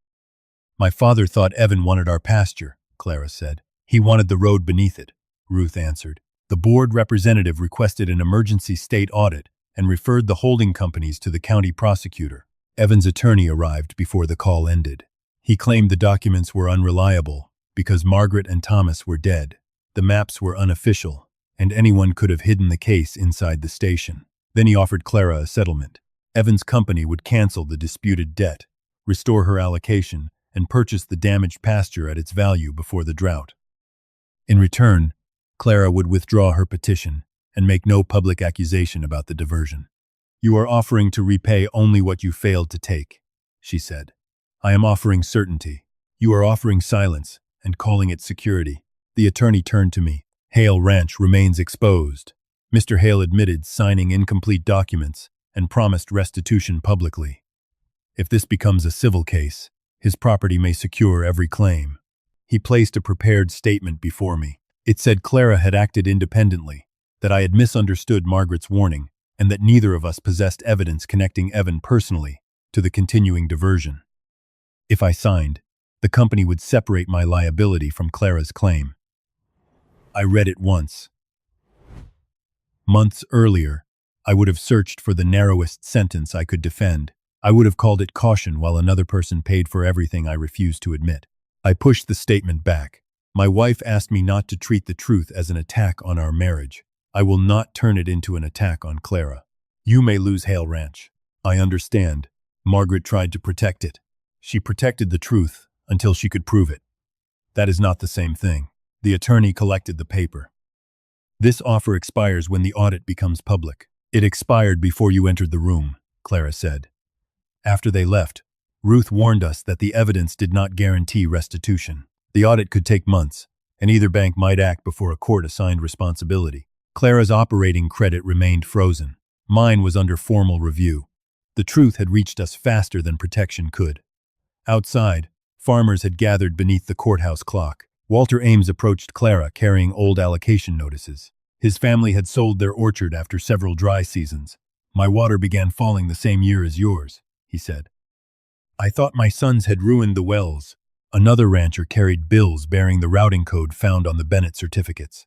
My father thought Evan wanted our pasture, Clara said. He wanted the road beneath it, Ruth answered. The board representative requested an emergency state audit and referred the holding companies to the county prosecutor. Evan's attorney arrived before the call ended. He claimed the documents were unreliable because Margaret and Thomas were dead. The maps were unofficial, and anyone could have hidden the case inside the station. Then he offered Clara a settlement. Evan's company would cancel the disputed debt, restore her allocation, and purchase the damaged pasture at its value before the drought. In return, Clara would withdraw her petition and make no public accusation about the diversion. You are offering to repay only what you failed to take, she said. I am offering certainty. You are offering silence and calling it security. The attorney turned to me. Hale Ranch remains exposed. Mr. Hale admitted signing incomplete documents and promised restitution publicly. If this becomes a civil case, his property may secure every claim. He placed a prepared statement before me. It said Clara had acted independently, that I had misunderstood Margaret's warning, and that neither of us possessed evidence connecting Evan personally to the continuing diversion. If I signed, the company would separate my liability from Clara's claim. I read it once. Months earlier, I would have searched for the narrowest sentence I could defend. I would have called it caution while another person paid for everything I refused to admit. I pushed the statement back. My wife asked me not to treat the truth as an attack on our marriage. I will not turn it into an attack on Clara. You may lose Hale Ranch. I understand. Margaret tried to protect it. She protected the truth until she could prove it. That is not the same thing. The attorney collected the paper. This offer expires when the audit becomes public. It expired before you entered the room, Clara said. After they left, Ruth warned us that the evidence did not guarantee restitution. The audit could take months, and either bank might act before a court assigned responsibility. Clara's operating credit remained frozen. Mine was under formal review. The truth had reached us faster than protection could. Outside, farmers had gathered beneath the courthouse clock. Walter Ames approached Clara carrying old allocation notices. His family had sold their orchard after several dry seasons. My water began falling the same year as yours, he said. I thought my sons had ruined the wells. Another rancher carried bills bearing the routing code found on the Bennett certificates.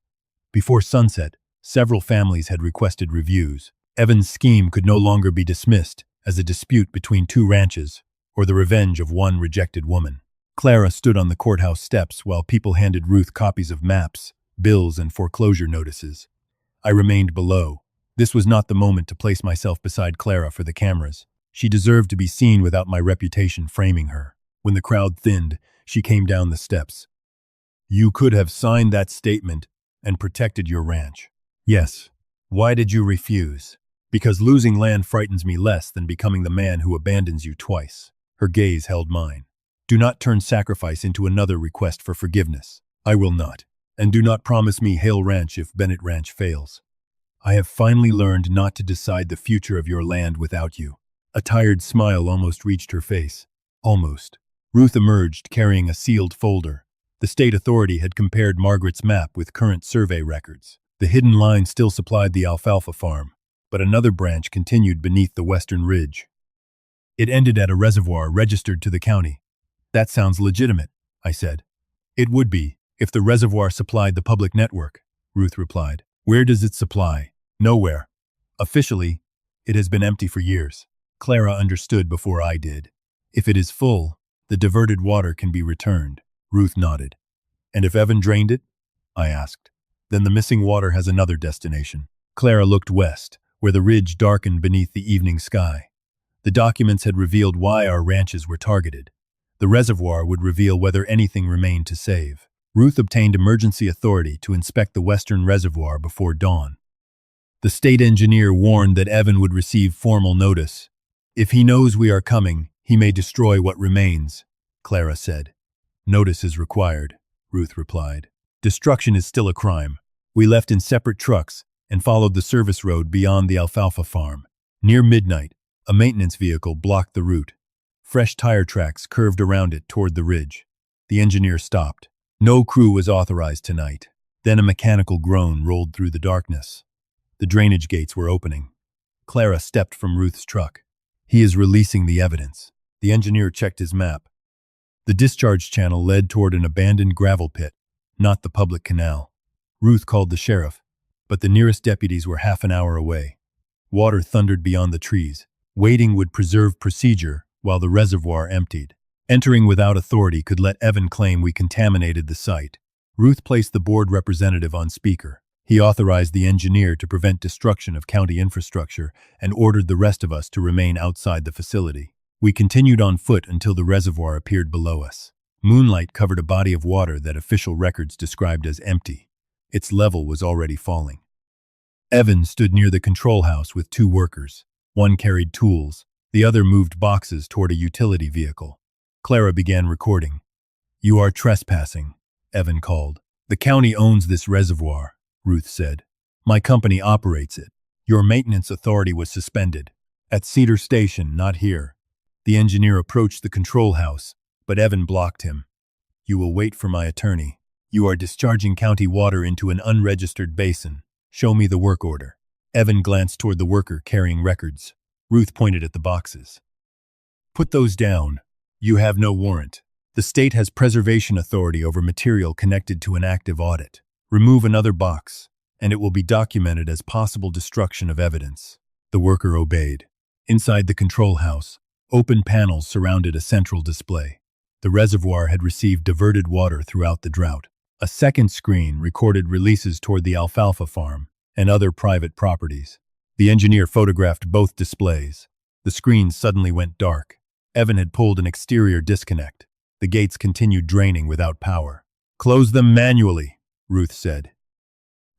Before sunset, Several families had requested reviews. Evan's scheme could no longer be dismissed as a dispute between two ranches or the revenge of one rejected woman. Clara stood on the courthouse steps while people handed Ruth copies of maps, bills, and foreclosure notices. I remained below. This was not the moment to place myself beside Clara for the cameras. She deserved to be seen without my reputation framing her. When the crowd thinned, she came down the steps. "You could have signed that statement and protected your ranch." "Yes." "Why did you refuse?" "Because losing land frightens me less than becoming the man who abandons you twice." Her gaze held mine. "Do not turn sacrifice into another request for forgiveness." "I will not. And do not promise me Hale Ranch if Bennett Ranch fails. I have finally learned not to decide the future of your land without you." A tired smile almost reached her face. Almost. Ruth emerged carrying a sealed folder. The state authority had compared Margaret's map with current survey records. The hidden line still supplied the alfalfa farm, but another branch continued beneath the western ridge. It ended at a reservoir registered to the county. "That sounds legitimate," I said. "It would be, if the reservoir supplied the public network," Ruth replied. "Where does it supply?" "Nowhere. Officially, it has been empty for years." Clara understood before I did. "If it is full, the diverted water can be returned." Ruth nodded. "And if Evan drained it?" I asked. "Then the missing water has another destination." Clara looked west, where the ridge darkened beneath the evening sky. The documents had revealed why our ranches were targeted. The reservoir would reveal whether anything remained to save. Ruth obtained emergency authority to inspect the western reservoir before dawn. The state engineer warned that Evan would receive formal notice. "If he knows we are coming, he may destroy what remains," Clara said. "Notice is required," Ruth replied. "Destruction is still a crime." We left in separate trucks and followed the service road beyond the alfalfa farm. Near midnight, a maintenance vehicle blocked the route. Fresh tire tracks curved around it toward the ridge. The engineer stopped. No crew was authorized tonight. Then a mechanical groan rolled through the darkness. The drainage gates were opening. Clara stepped from Ruth's truck. "He is releasing the evidence." The engineer checked his map. The discharge channel led toward an abandoned gravel pit, not the public canal. Ruth called the sheriff, but the nearest deputies were half an hour away. Water thundered beyond the trees. Waiting would preserve procedure while the reservoir emptied. Entering without authority could let Evan claim we contaminated the site. Ruth placed the board representative on speaker. He authorized the engineer to prevent destruction of county infrastructure and ordered the rest of us to remain outside the facility. We continued on foot until the reservoir appeared below us. Moonlight covered a body of water that official records described as empty. Its level was already falling. Evan stood near the control house with two workers. One carried tools, the other moved boxes toward a utility vehicle. Clara began recording. "You are trespassing," Evan called. "The county owns this reservoir," Ruth said. "My company operates it. Your maintenance authority was suspended. At Cedar Station, not here." The engineer approached the control house, but Evan blocked him. "You will wait for my attorney. You are discharging county water into an unregistered basin. Show me the work order." Evan glanced toward the worker carrying records. Ruth pointed at the boxes. "Put those down. You have no warrant. The state has preservation authority over material connected to an active audit. Remove another box, and it will be documented as possible destruction of evidence." The worker obeyed. Inside the control house, open panels surrounded a central display. The reservoir had received diverted water throughout the drought. A second screen recorded releases toward the alfalfa farm and other private properties. The engineer photographed both displays. The screens suddenly went dark. Evan had pulled an exterior disconnect. The gates continued draining without power. "Close them manually," Ruth said.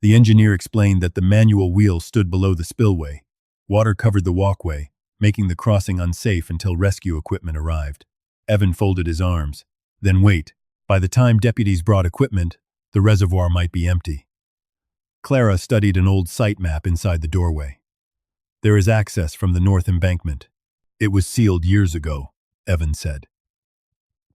The engineer explained that the manual wheel stood below the spillway. Water covered the walkway, making the crossing unsafe until rescue equipment arrived. Evan folded his arms. "Then wait. By the time deputies brought equipment, the reservoir might be empty." Clara studied an old site map inside the doorway. "There is access from the north embankment. It was sealed years ago," Evan said.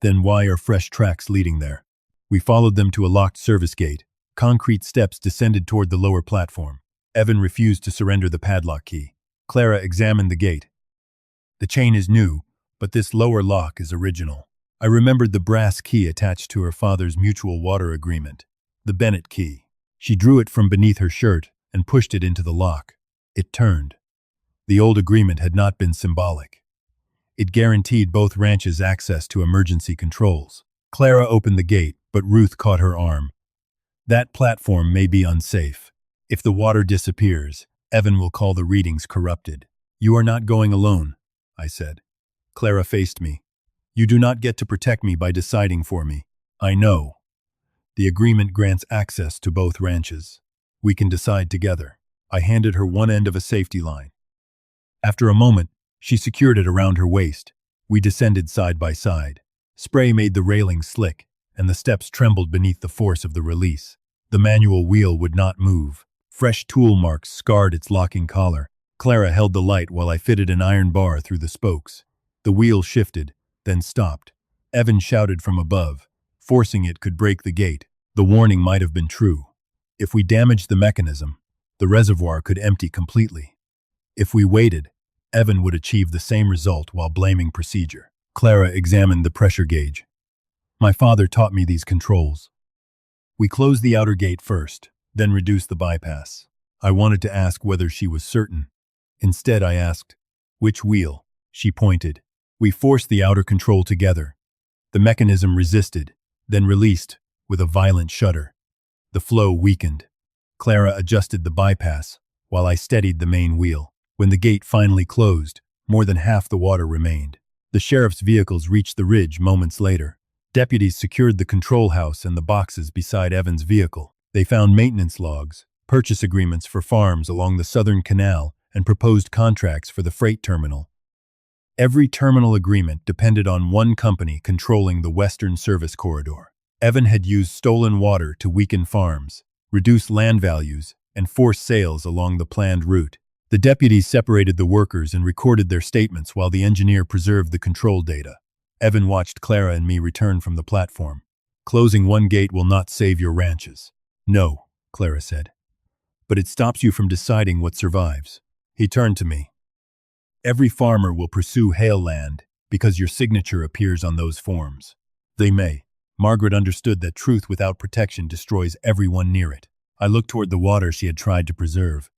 "Then why are fresh tracks leading there?" We followed them to a locked service gate. Concrete steps descended toward the lower platform. Evan refused to surrender the padlock key. Clara examined the gate. "The chain is new, but this lower lock is original." I remembered the brass key attached to her father's mutual water agreement. The Bennett key. She drew it from beneath her shirt and pushed it into the lock. It turned. The old agreement had not been symbolic. It guaranteed both ranches access to emergency controls. Clara opened the gate, but Ruth caught her arm. That platform may be unsafe. If the water disappears, Evan will call the readings corrupted. You are not going alone, I said. Clara faced me. You do not get to protect me by deciding for me. I know. The agreement grants access to both ranches. We can decide together. I handed her one end of a safety line. After a moment, she secured it around her waist. We descended side by side. Spray made the railings slick, and the steps trembled beneath the force of the release. The manual wheel would not move. Fresh tool marks scarred its locking collar. Clara held the light while I fitted an iron bar through the spokes. The wheel shifted, then stopped. Evan shouted from above. Forcing it could break the gate. The warning might have been true. If we damaged the mechanism, the reservoir could empty completely. If we waited, Evan would achieve the same result while blaming procedure. Clara examined the pressure gauge. My father taught me these controls. We closed the outer gate first, then reduced the bypass. I wanted to ask whether she was certain. Instead, I asked, which wheel? She pointed. We forced the outer control together. The mechanism resisted, then released with a violent shudder. The flow weakened. Clara adjusted the bypass, while I steadied the main wheel. When the gate finally closed, more than half the water remained. The sheriff's vehicles reached the ridge moments later. Deputies secured the control house and the boxes beside Evan's vehicle. They found maintenance logs, purchase agreements for farms along the southern canal, and proposed contracts for the freight terminal. Every terminal agreement depended on one company controlling the western service corridor. Evan had used stolen water to weaken farms, reduce land values, and force sales along the planned route. The deputies separated the workers and recorded their statements while the engineer preserved the control data. Evan watched Clara and me return from the platform. Closing one gate will not save your ranches. No, Clara said. But it stops you from deciding what survives. He turned to me. Every farmer will pursue Hale land because your signature appears on those forms. They may. Margaret understood that truth without protection destroys everyone near it. I looked toward the water she had tried to preserve.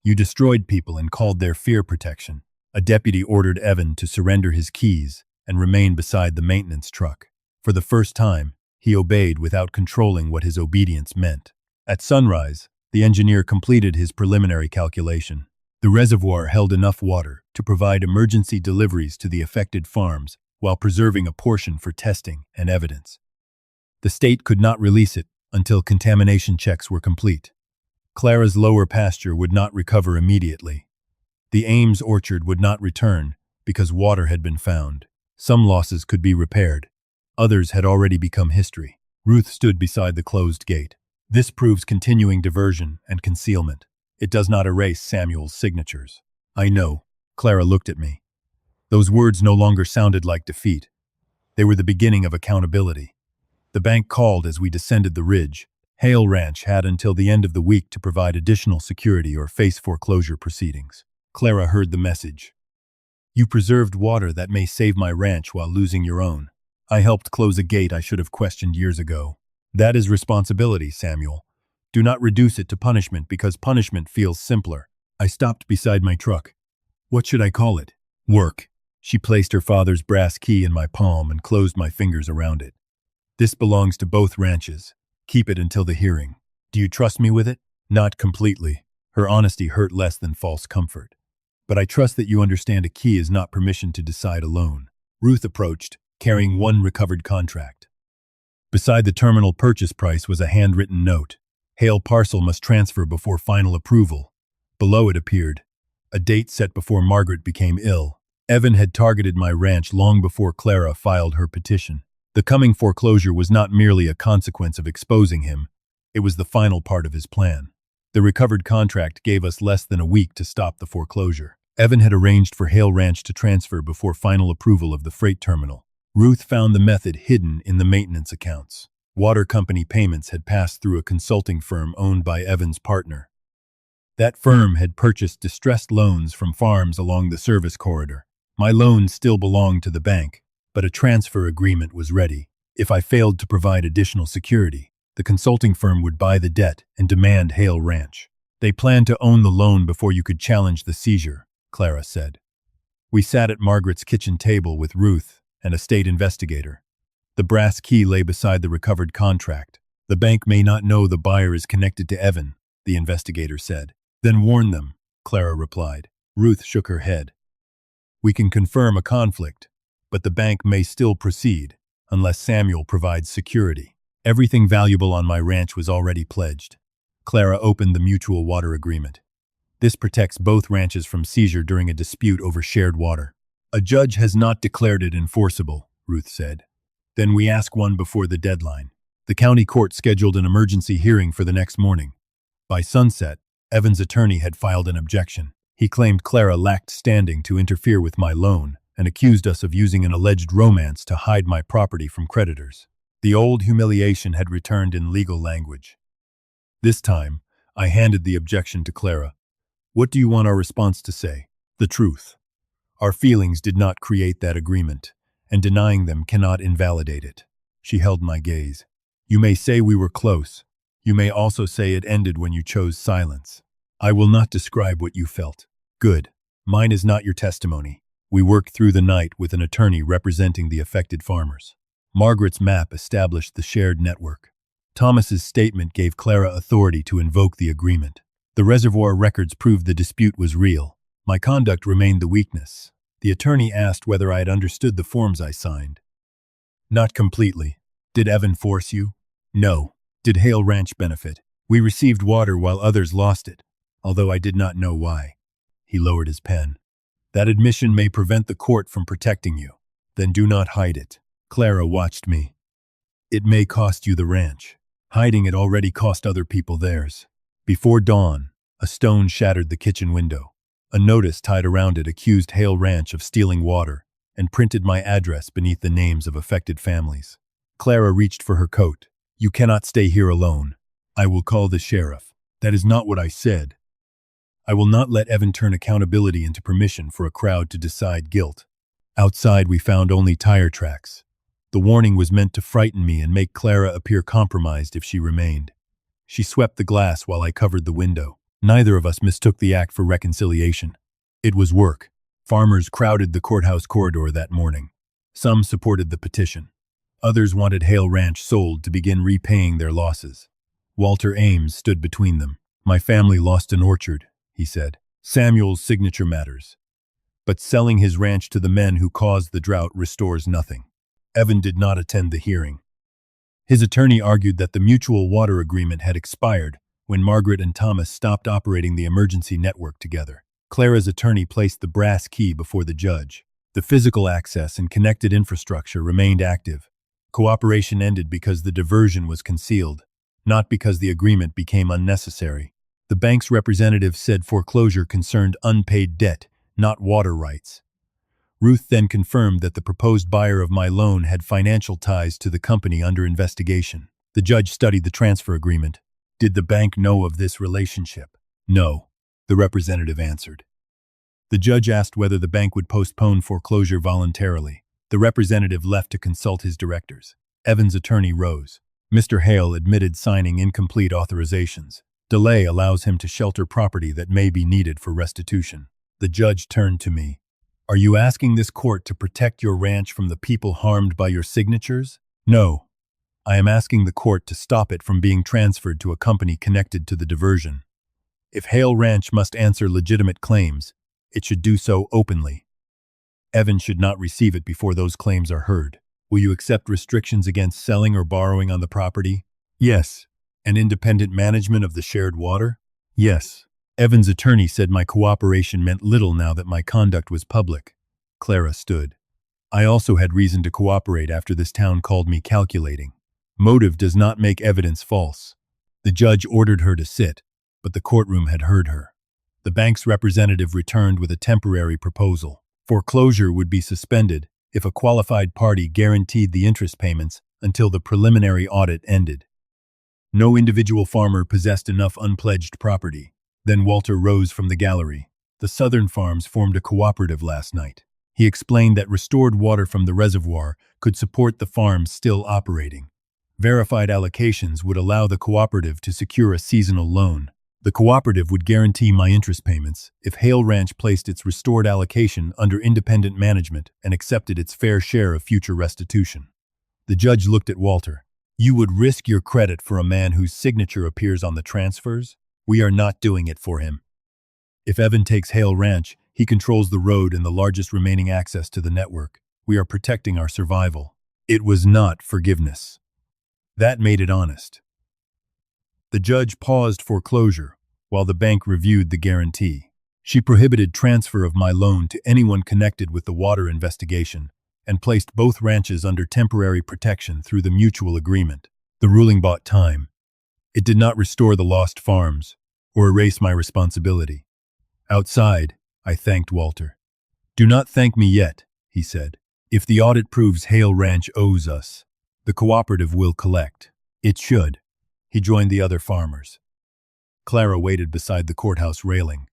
You destroyed people and called their fear protection. A deputy ordered Evan to surrender his keys and remain beside the maintenance truck. For the first time, he obeyed without controlling what his obedience meant. At sunrise, the engineer completed his preliminary calculation. The reservoir held enough water to provide emergency deliveries to the affected farms while preserving a portion for testing and evidence. The state could not release it until contamination checks were complete. Clara's lower pasture would not recover immediately. The Ames orchard would not return because water had been found. Some losses could be repaired. Others had already become history. Ruth stood beside the closed gate. This proves continuing diversion and concealment. It does not erase Samuel's signatures. I know. Clara looked at me. Those words no longer sounded like defeat. They were the beginning of accountability. The bank called as we descended the ridge. Hale Ranch had until the end of the week to provide additional security or face foreclosure proceedings. Clara heard the message. You preserved water that may save my ranch while losing your own. I helped close a gate I should have questioned years ago. That is responsibility, Samuel. Do not reduce it to punishment because punishment feels simpler. I stopped beside my truck. What should I call it? Work. She placed her father's brass key in my palm and closed my fingers around it. This belongs to both ranches. Keep it until the hearing. Do you trust me with it? Not completely. Her honesty hurt less than false comfort. But I trust that you understand a key is not permission to decide alone. Ruth approached, carrying one recovered contract. Beside the terminal purchase price was a handwritten note. Hale parcel must transfer before final approval. Below it appeared a date set before Margaret became ill. Evan had targeted my ranch long before Clara filed her petition. The coming foreclosure was not merely a consequence of exposing him, it was the final part of his plan. The recovered contract gave us less than a week to stop the foreclosure. Evan had arranged for Hale Ranch to transfer before final approval of the freight terminal. Ruth found the method hidden in the maintenance accounts. Water company payments had passed through a consulting firm owned by Evan's partner. That firm had purchased distressed loans from farms along the service corridor. My loans still belonged to the bank, but a transfer agreement was ready. If I failed to provide additional security, the consulting firm would buy the debt and demand Hale Ranch. They planned to own the loan before you could challenge the seizure, Clara said. We sat at Margaret's kitchen table with Ruth and a state investigator. The brass key lay beside the recovered contract. The bank may not know the buyer is connected to Evan, the investigator said. Then warn them, Clara replied. Ruth shook her head. We can confirm a conflict, but the bank may still proceed unless Samuel provides security. Everything valuable on my ranch was already pledged. Clara opened the mutual water agreement. This protects both ranches from seizure during a dispute over shared water. A judge has not declared it enforceable, Ruth said. Then we ask one before the deadline. The county court scheduled an emergency hearing for the next morning. By sunset, Evan's attorney had filed an objection. He claimed Clara lacked standing to interfere with my loan and accused us of using an alleged romance to hide my property from creditors. The old humiliation had returned in legal language. This time, I handed the objection to Clara. What do you want our response to say? The truth. Our feelings did not create that agreement, and denying them cannot invalidate it. She held my gaze. You may say we were close. You may also say it ended when you chose silence. I will not describe what you felt. Good. Mine is not your testimony. We worked through the night with an attorney representing the affected farmers. Margaret's map established the shared network. Thomas's statement gave Clara authority to invoke the agreement. The reservoir records proved the dispute was real. My conduct remained the weakness. The attorney asked whether I had understood the forms I signed. Not completely. Did Evan force you? No. Did Hale Ranch benefit? We received water while others lost it, although I did not know why. He lowered his pen. That admission may prevent the court from protecting you. Then do not hide it. Clara watched me. It may cost you the ranch. Hiding it already cost other people theirs. Before dawn, a stone shattered the kitchen window. A notice tied around it accused Hale Ranch of stealing water and printed my address beneath the names of affected families. Clara reached for her coat. You cannot stay here alone. I will call the sheriff. That is not what I said. I will not let Evan turn accountability into permission for a crowd to decide guilt. Outside, we found only tire tracks. The warning was meant to frighten me and make Clara appear compromised if she remained. She swept the glass while I covered the window. Neither of us mistook the act for reconciliation. It was work. Farmers crowded the courthouse corridor that morning. Some supported the petition. Others wanted Hale Ranch sold to begin repaying their losses. Walter Ames stood between them. My family lost an orchard, he said. Samuel's signature matters. But selling his ranch to the men who caused the drought restores nothing. Evan did not attend the hearing. His attorney argued that the mutual water agreement had expired when Margaret and Thomas stopped operating the emergency network together. Clara's attorney placed the brass key before the judge. The physical access and connected infrastructure remained active. Cooperation ended because the diversion was concealed, not because the agreement became unnecessary. The bank's representative said foreclosure concerned unpaid debt, not water rights. Ruth then confirmed that the proposed buyer of my loan had financial ties to the company under investigation. The judge studied the transfer agreement. Did the bank know of this relationship? No, the representative answered. The judge asked whether the bank would postpone foreclosure voluntarily. The representative left to consult his directors. Evan's attorney rose. Mr. Hale admitted signing incomplete authorizations. Delay allows him to shelter property that may be needed for restitution. The judge turned to me. Are you asking this court to protect your ranch from the people harmed by your signatures? No. I am asking the court to stop it from being transferred to a company connected to the diversion. If Hale Ranch must answer legitimate claims, it should do so openly. Evan should not receive it before those claims are heard. Will you accept restrictions against selling or borrowing on the property? Yes. And independent management of the shared water? Yes. Evan's attorney said my cooperation meant little now that my conduct was public. Clara stood. I also had reason to cooperate after this town called me calculating. Motive does not make evidence false. The judge ordered her to sit, but the courtroom had heard her. The bank's representative returned with a temporary proposal. Foreclosure would be suspended if a qualified party guaranteed the interest payments until the preliminary audit ended. No individual farmer possessed enough unpledged property. Then Walter rose from the gallery. The Southern Farms formed a cooperative last night. He explained that restored water from the reservoir could support the farms still operating. Verified allocations would allow the cooperative to secure a seasonal loan. The cooperative would guarantee my interest payments if Hale Ranch placed its restored allocation under independent management and accepted its fair share of future restitution. The judge looked at Walter. You would risk your credit for a man whose signature appears on the transfers? We are not doing it for him. If Evan takes Hale Ranch, he controls the road and the largest remaining access to the network. We are protecting our survival. It was not forgiveness. That made it honest. The judge paused for closure while the bank reviewed the guarantee. She prohibited transfer of my loan to anyone connected with the water investigation and placed both ranches under temporary protection through the mutual agreement. The ruling bought time. It did not restore the lost farms or erase my responsibility. Outside, I thanked Walter. Do not thank me yet, he said. If the audit proves Hale Ranch owes us, the cooperative will collect. It should. He joined the other farmers. Clara waited beside the courthouse railing.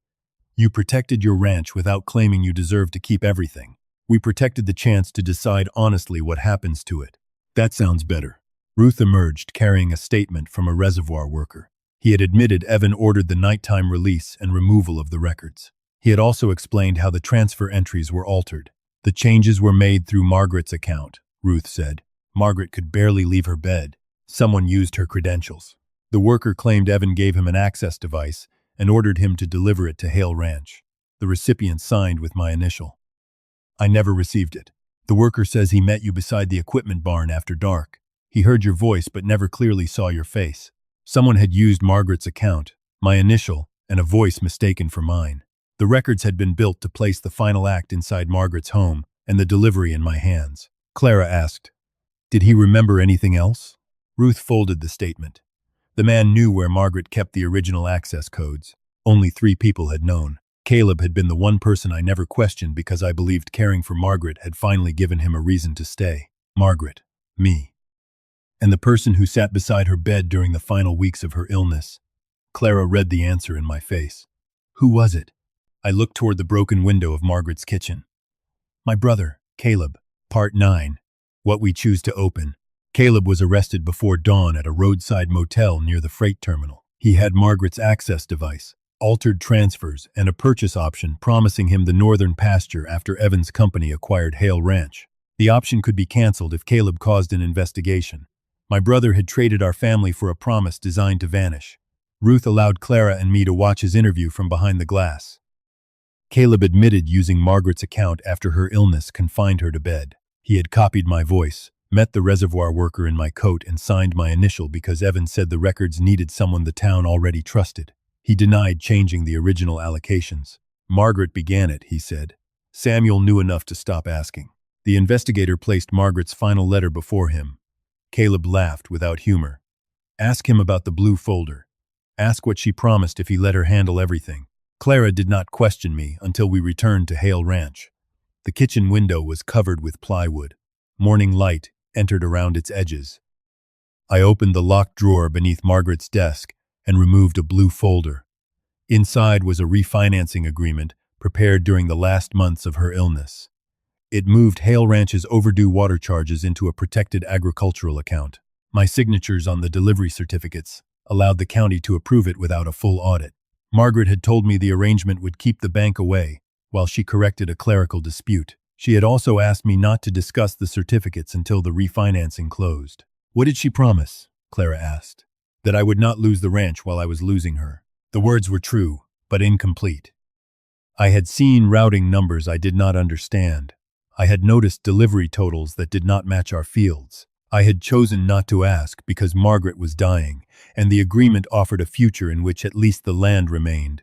You protected your ranch without claiming you deserved to keep everything. We protected the chance to decide honestly what happens to it. That sounds better. Ruth emerged carrying a statement from a reservoir worker. He had admitted Evan ordered the nighttime release and removal of the records. He had also explained how the transfer entries were altered. The changes were made through Margaret's account, Ruth said. Margaret could barely leave her bed. Someone used her credentials. The worker claimed Evan gave him an access device and ordered him to deliver it to Hale Ranch. The recipient signed with my initial. I never received it. The worker says he met you beside the equipment barn after dark. He heard your voice but never clearly saw your face. Someone had used Margaret's account, my initial, and a voice mistaken for mine. The records had been built to place the final act inside Margaret's home and the delivery in my hands. Clara asked, Did he remember anything else? Ruth folded the statement. The man knew where Margaret kept the original access codes. Only 3 people had known. Caleb had been the one person I never questioned because I believed caring for Margaret had finally given him a reason to stay. Margaret. Me. And the person who sat beside her bed during the final weeks of her illness. Clara read the answer in my face. Who was it? I looked toward the broken window of Margaret's kitchen. My brother, Caleb. Part 9. What we choose to open. Caleb was arrested before dawn at a roadside motel near the freight terminal. He had Margaret's access device, altered transfers, and a purchase option promising him the northern pasture after Evan's company acquired Hale Ranch. The option could be canceled if Caleb caused an investigation. My brother had traded our family for a promise designed to vanish. Ruth allowed Clara and me to watch his interview from behind the glass. Caleb admitted using Margaret's account after her illness confined her to bed. He had copied my voice, met the reservoir worker in my coat, and signed my initial because Evan said the records needed someone the town already trusted. He denied changing the original allocations. Margaret began it, he said. Samuel knew enough to stop asking. The investigator placed Margaret's final letter before him. Caleb laughed without humor. Ask him about the blue folder. Ask what she promised if he let her handle everything. Clara did not question me until we returned to Hale Ranch. The kitchen window was covered with plywood. Morning light entered around its edges. I opened the locked drawer beneath Margaret's desk and removed a blue folder. Inside was a refinancing agreement prepared during the last months of her illness. It moved Hale Ranch's overdue water charges into a protected agricultural account. My signatures on the delivery certificates allowed the county to approve it without a full audit. Margaret had told me the arrangement would keep the bank away while she corrected a clerical dispute. She had also asked me not to discuss the certificates until the refinancing closed. What did she promise? Clara asked. That I would not lose the ranch while I was losing her. The words were true, but incomplete. I had seen routing numbers I did not understand. I had noticed delivery totals that did not match our fields. I had chosen not to ask because Margaret was dying, and the agreement offered a future in which at least the land remained.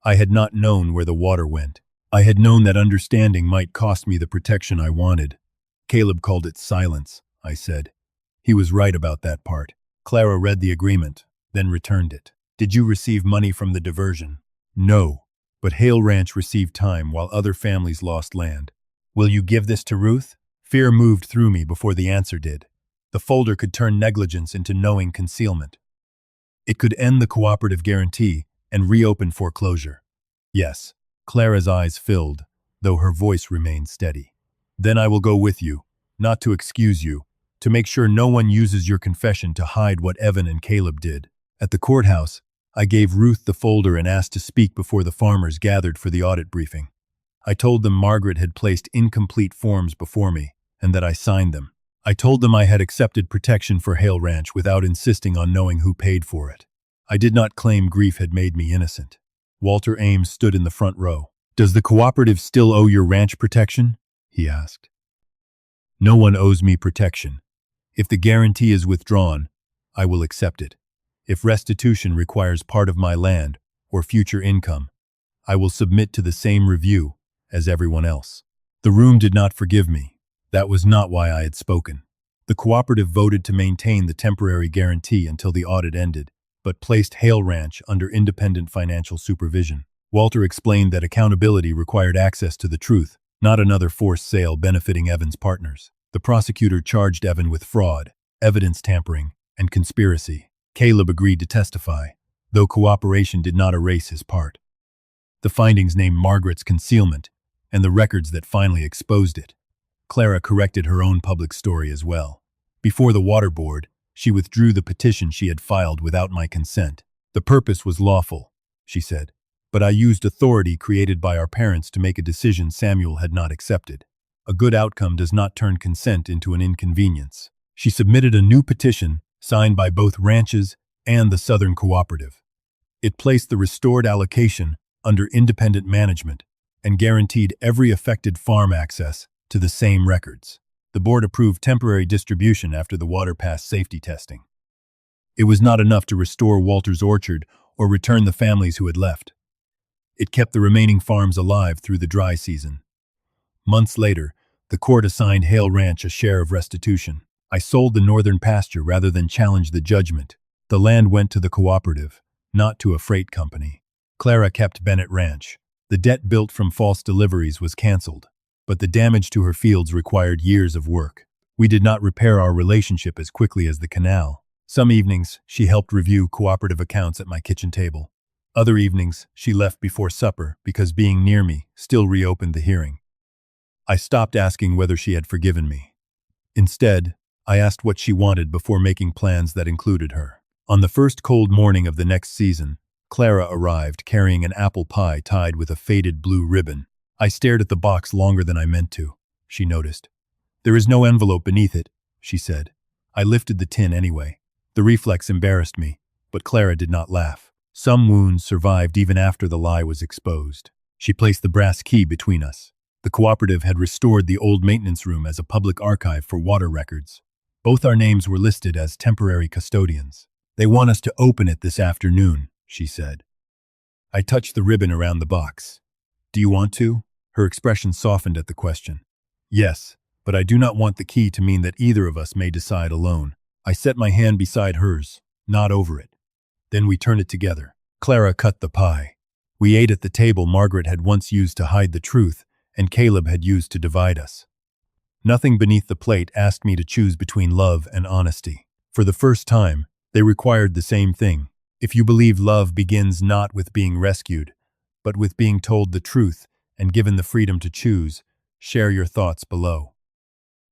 I had not known where the water went. I had known that understanding might cost me the protection I wanted. Caleb called it silence, I said. He was right about that part. Clara read the agreement, then returned it. Did you receive money from the diversion? No, but Hale Ranch received time while other families lost land. Will you give this to Ruth? Fear moved through me before the answer did. The folder could turn negligence into knowing concealment. It could end the cooperative guarantee and reopen foreclosure. Yes, Clara's eyes filled, though her voice remained steady. Then I will go with you, not to excuse you, to make sure no one uses your confession to hide what Evan and Caleb did. At the courthouse, I gave Ruth the folder and asked to speak before the farmers gathered for the audit briefing. I told them Margaret had placed incomplete forms before me, and that I signed them. I told them I had accepted protection for Hale Ranch without insisting on knowing who paid for it. I did not claim grief had made me innocent. Walter Ames stood in the front row. "Does the cooperative still owe your ranch protection?" he asked. "No one owes me protection. If the guarantee is withdrawn, I will accept it. If restitution requires part of my land or future income, I will submit to the same review as everyone else." The room did not forgive me. That was not why I had spoken. The cooperative voted to maintain the temporary guarantee until the audit ended, but placed Hale Ranch under independent financial supervision. Walter explained that accountability required access to the truth, not another forced sale benefiting Evan's partners. The prosecutor charged Evan with fraud, evidence tampering, and conspiracy. Caleb agreed to testify, though cooperation did not erase his part. The findings named Margaret's concealment and the records that finally exposed it. Clara corrected her own public story as well. Before the water board, she withdrew the petition she had filed without my consent. "The purpose was lawful," she said, "but I used authority created by our parents to make a decision Samuel had not accepted. A good outcome does not turn consent into an inconvenience." She submitted a new petition signed by both ranches and the Southern Cooperative. It placed the restored allocation under independent management and guaranteed every affected farm access to the same records. The board approved temporary distribution after the water passed safety testing. It was not enough to restore Walter's orchard or return the families who had left. It kept the remaining farms alive through the dry season. Months later, the court assigned Hale Ranch a share of restitution. I sold the northern pasture rather than challenge the judgment. The land went to the cooperative, not to a freight company. Clara kept Bennett Ranch. The debt built from false deliveries was canceled, but the damage to her fields required years of work. We did not repair our relationship as quickly as the canal. Some evenings, she helped review cooperative accounts at my kitchen table. Other evenings, she left before supper because being near me still reopened the hearing. I stopped asking whether she had forgiven me. Instead, I asked what she wanted before making plans that included her. On the first cold morning of the next season, Clara arrived carrying an apple pie tied with a faded blue ribbon. I stared at the box longer than I meant to, she noticed. "There is no envelope beneath it," she said. I lifted the tin anyway. The reflex embarrassed me, but Clara did not laugh. Some wounds survived even after the lie was exposed. She placed the brass key between us. The cooperative had restored the old maintenance room as a public archive for water records. Both our names were listed as temporary custodians. "They want us to open it this afternoon," she said. I touched the ribbon around the box. "Do you want to?" Her expression softened at the question. "Yes, but I do not want the key to mean that either of us may decide alone." I set my hand beside hers, not over it. Then we turned it together. Clara cut the pie. We ate at the table Margaret had once used to hide the truth, and Caleb had used to divide us. Nothing beneath the plate asked me to choose between love and honesty. For the first time, they required the same thing. If you believe love begins not with being rescued, but with being told the truth and given the freedom to choose, share your thoughts below.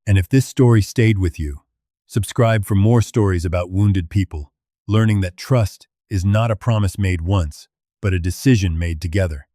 And if this story stayed with you, subscribe for more stories about wounded people, learning that trust is not a promise made once, but a decision made together.